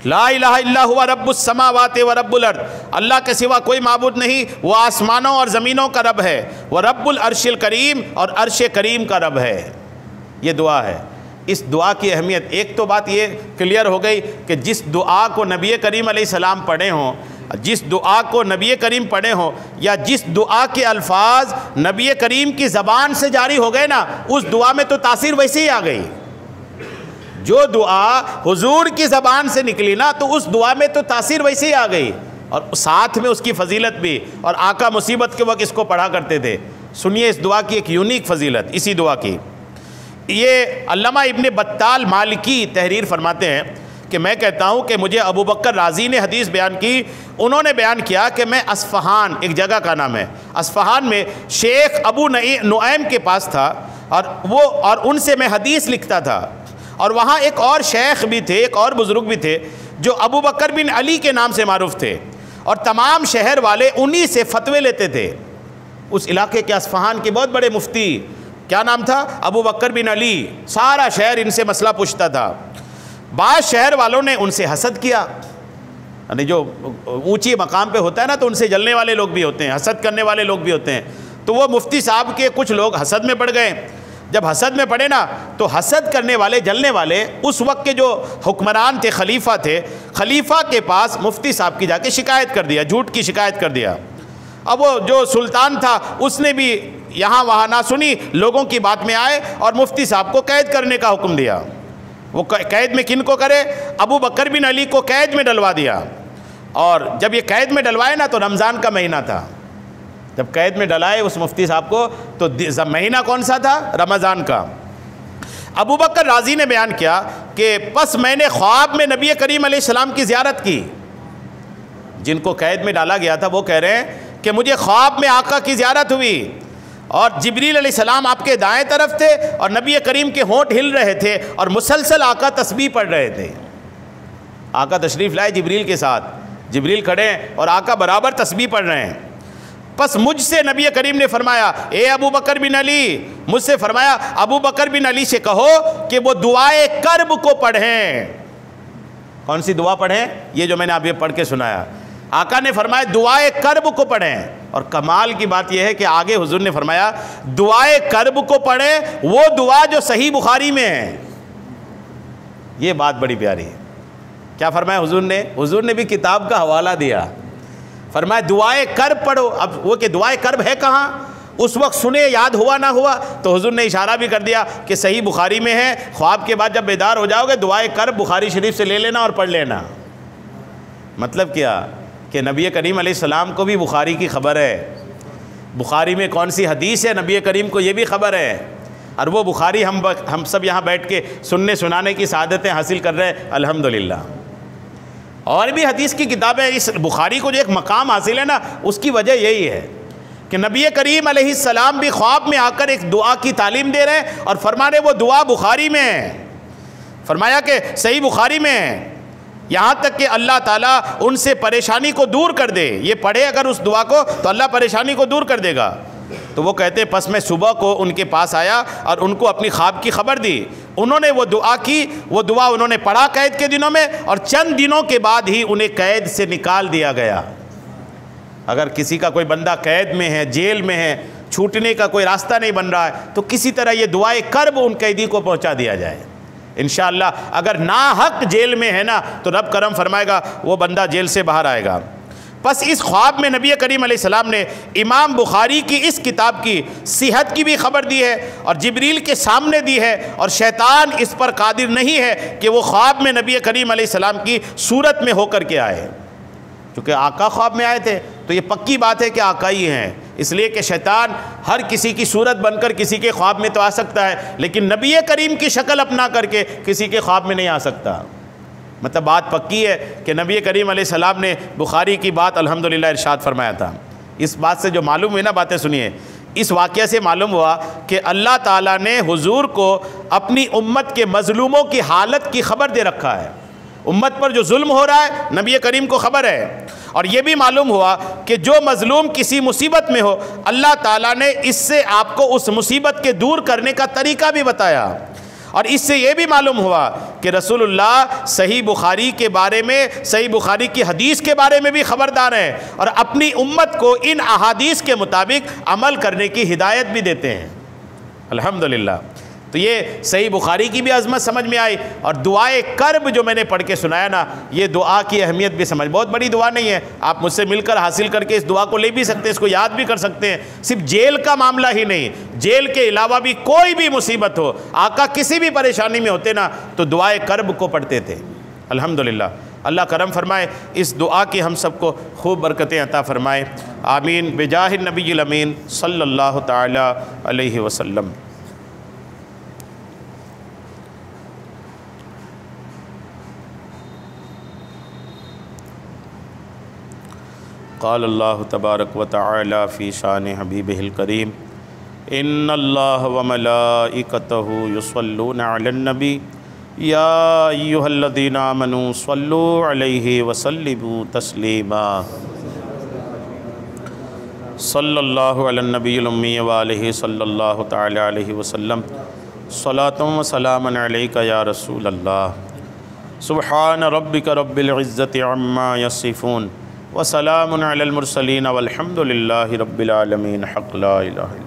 لا الہ الا ہوا رب السماوات و رب الارض، اللہ کے سوا کوئی معبود نہیں، وہ آسمانوں اور زمینوں کا رب ہے۔ وہ رب العرش الکریم، اور عرش کریم کا رب ہے۔ یہ دعا ہے۔ اس دعا کی اہمیت، ایک تو بات یہ کلیئر ہو گئی کہ جس دعا کو نبی کریم علیہ السلام پڑھے ہوں، جس دعا کو نبی کریم پڑھے ہوں، یا جس دعا کے الفاظ نبی کریم کی زبان سے جاری ہو گئے نا، اس دعا میں تو تاثیر ویسے ہی آ گئی۔ جو دعا حضور کی زبان سے نکلی نا، تو اس دعا میں تو تاثیر ویسے ہی آ گئی، اور ساتھ میں اس کی فضیلت بھی۔ اور آقا مصیبت کے وقت اس کو پڑھا کرتے تھے۔ سنیے اس دعا کی ایک یونیک فضیلت اسی دعا کی۔ یہ علامہ ابن بطال مالکی تحریر فرماتے ہیں کہ میں کہتا ہوں کہ مجھے ابو بکر رازی نے حدیث بیان کی، انہوں نے بیان کیا کہ میں اصفہان، ایک جگہ کا نام ہے، اصفہان میں شیخ ابو نعیم کے پاس تھا، اور ان سے میں حدیث لکھتا تھا۔ اور وہاں ایک اور شیخ بھی تھے، ایک اور بزرگ بھی تھے، جو ابو بکر بن علی کے نام سے معروف تھے، اور تمام شہر والے انہی سے فتوے لیتے تھے۔ اس علاقے کے اصفہان کے بہت بڑے مفتی، کیا نام تھا؟ ابو بکر بن علی، سارا شہر ان سے مسئلہ پوچھتا تھا۔ بعض شہر والوں نے ان سے حسد کیا، یعنی جو اونچی مقام پہ ہوتا ہے نا، تو ان سے جلنے والے لوگ بھی ہوتے ہیں، حسد کرنے والے لوگ بھی ہوتے ہیں۔ تو وہ مفتی صاحب کے کچھ لوگ حسد میں پڑ گئے۔ جب حسد میں پڑے نا، تو حسد کرنے والے، جلنے والے، اس وقت کے جو حکمران تھے، خلیفہ تھے، خلیفہ کے پاس مفتی صاحب کی جا کے شکایت کر دیا، جھوٹ کی شکایت کر دیا۔ اب وہ جو سلطان تھا، اس نے بھی یہاں وہاں نہ سنی، لوگوں کی بات میں آئے اور مفتی صاحب کو قید کرنے کا حکم دیا۔ وہ قید میں کن کو کرے؟ ابو بکر بن علی کو قید میں ڈلوا دیا۔ اور جب یہ قید میں ڈلوائے نا، تو رمضان کا مہینہ تھا۔ جب قید میں ڈلائے اس مفتی صاحب کو، تو مہینہ کون سا تھا؟ رمضان کا۔ ابو بکر رازی نے بیان کیا کہ پس میں نے خواب میں نبی کریم علیہ السلام کی زیارت کی۔ جن کو قید میں ڈالا گیا تھا وہ کہہ رہے ہیں کہ مجھے خواب میں آقا کی زیارت ہوئی، اور جبریل علیہ السلام آپ کے دائیں طرف تھے، اور نبی کریم کے ہونٹ ہل رہے تھے، اور مسلسل آقا تسبیح پڑھ رہے تھے۔ آقا تشریف لائے جبریل کے ساتھ، جبریل کھڑے ہیں اور آقا برابر تسبیح پڑھ رہے ہیں۔ پس مجھ سے نبی کریم نے فرمایا، اے ابو بکر بن علی، مجھ سے فرمایا ابو بکر بن علی سے کہو کہ وہ دعائے کرب کو پڑھیں۔ کون سی دعا پڑھیں؟ یہ جو میں نے آپ یہ پڑھ کے سنایا۔ آقا نے فرمایا دعائے کرب کو پڑھیں، اور کمال کی بات یہ ہے کہ آگے حضور نے فرمایا دعائے کرب کو پڑھیں، وہ دعا جو صحیح بخاری میں ہے۔ یہ بات بڑی پیاری ہے۔ کیا فرمایا حضور نے؟ حضور نے بھی کتاب کا حوالہ دیا، فرمایا دعائے کرب پڑھو۔ اب وہ کہ دعائے کرب ہے کہاں؟ اس وقت سنے، یاد ہوا نہ ہوا، تو حضور نے اشارہ بھی کر دیا کہ صحیح بخاری میں ہے۔ خواب کے بعد جب بیدار ہو جاؤ گے، دعائے کرب بخاری شریف سے لے لینا اور پڑھ لینا۔ مطلب کیا؟ کہ نبی کریم علیہ السلام کو بھی بخاری کی خبر ہے، بخاری میں کون سی حدیث ہے نبی کریم کو یہ بھی خبر ہے، اور وہ بخاری ہم سب یہاں بیٹھ کے سننے سنانے کی سعادتیں حاصل کر رہے ہیں الحمدللہ۔ اور بھی حدیث کی کتابیں، اس بخاری کو جو ایک مقام حاصل ہے نا، اس کی وجہ یہی ہے کہ نبی کریم علیہ السلام بھی خواب میں آ کر ایک دعا کی تعلیم دے رہے ہیں، اور فرما رہے وہ دعا بخاری میں ہے۔ فرمایا کہ صحیح بخاری میں ہے، یہاں تک کہ اللہ تعالیٰ ان سے پریشانی کو دور کر دے۔ یہ پڑھے اگر اس دعا کو تو اللہ پریشانی کو دور کر دے گا۔ تو وہ کہتے پس میں صبح کو ان کے پاس آیا اور ان کو اپنی خواب کی خبر دی۔ انہوں نے وہ دعا کی، وہ دعا انہوں نے پڑھا قید کے دنوں میں، اور چند دنوں کے بعد ہی انہیں قید سے نکال دیا گیا۔ اگر کسی کا کوئی بندہ قید میں ہے، جیل میں ہے، چھوٹنے کا کوئی راستہ نہیں بن رہا ہے، تو کسی طرح یہ دعائے کرب ان قیدی کو پہنچا دیا جائے انشاءاللہ۔ اگر ناحق جیل میں ہے نا، تو رب کرم فرمائے گا، وہ بندہ جیل سے باہر آئے گا۔ پس اس خواب میں نبی کریم علیہ السلام نے امام بخاری کی اس کتاب کی صحت کی بھی خبر دی ہے، اور جبریل کے سامنے دی ہے، اور شیطان اس پر قادر نہیں ہے کہ وہ خواب میں نبی کریم علیہ السلام کی صورت میں ہو کر کے آئے۔ چونکہ آقا خواب میں آئے تھے تو یہ پکی بات ہے کہ آقا ہی ہیں، اس لیے کہ شیطان ہر کسی کی صورت بن کر کسی کے خواب میں تو آ سکتا ہے، لیکن نبی کریم کی شکل اپنا کر کے کسی کے خواب میں نہیں آ سکتا۔ مطلب بات پکی ہے کہ نبی کریم علیہ السلام نے بخاری کی بات الحمدللہ ارشاد فرمایا تھا۔ اس بات سے جو معلوم ہوئی نا، باتیں سنیے، اس واقعہ سے معلوم ہوا کہ اللہ تعالیٰ نے حضور کو اپنی امت کے مظلوموں کی حالت کی خبر دے رکھا ہے۔ امت پر جو ظلم ہو رہا ہے نبی کریم کو خبر ہے، اور یہ بھی معلوم ہوا کہ جو مظلوم کسی مصیبت میں ہو اللہ تعالیٰ نے اس سے آپ کو اس مصیبت کے دور کرنے کا طریقہ بھی بتایا، اور اس سے یہ بھی معلوم ہوا کہ رسول اللہ صحیح بخاری کے بارے میں، صحیح بخاری کی حدیث کے بارے میں بھی خبردار ہیں، اور اپنی امت کو ان احادیث کے مطابق عمل کرنے کی ہدایت بھی دیتے ہیں۔ الحمدللہ۔ تو یہ صحیح بخاری کی بھی عظمت سمجھ میں آئی، اور دعائے کرب جو میں نے پڑھ کے سنایا نا، یہ دعا کی اہمیت بھی سمجھ، بہت بڑی دعا نہیں ہے، آپ مجھ سے مل کر حاصل کر کے اس دعا کو لے بھی سکتے ہیں، اس کو یاد بھی کر سکتے ہیں۔ صرف جیل کا معاملہ ہی نہیں، جیل کے علاوہ بھی کوئی بھی مصیبت ہو، آقا کسی بھی پریشانی میں ہوتے نا تو دعائے کرب کو پڑھتے تھے۔ الحمدللہ۔ اللہ کرم فرمائے، اس دعا کی ہم سب کو خوب برکتیں عطا فرمائے، آمین بجاہ النبی الامین صلی اللہ تعالی علیہ وسلم۔ قال اللہ تبارک و تعالی فی شان حبیبہ الکریم، ان اللہ وملائکتہ یصلون علی النبی یا ایہا الذین آمنوا صلوا علیہ وسلموا تسلیما۔ صلی اللہ علی النبی الامی وآلہ صلی اللہ تعالی علیہ وسلم، صلاۃ و سلام علیک یا رسول اللہ۔ سبحان ربک رب العزت عما یصفون وسلام علی المرسلین والحمد للہ رب العالمین، حق لا الہ الا اللہ۔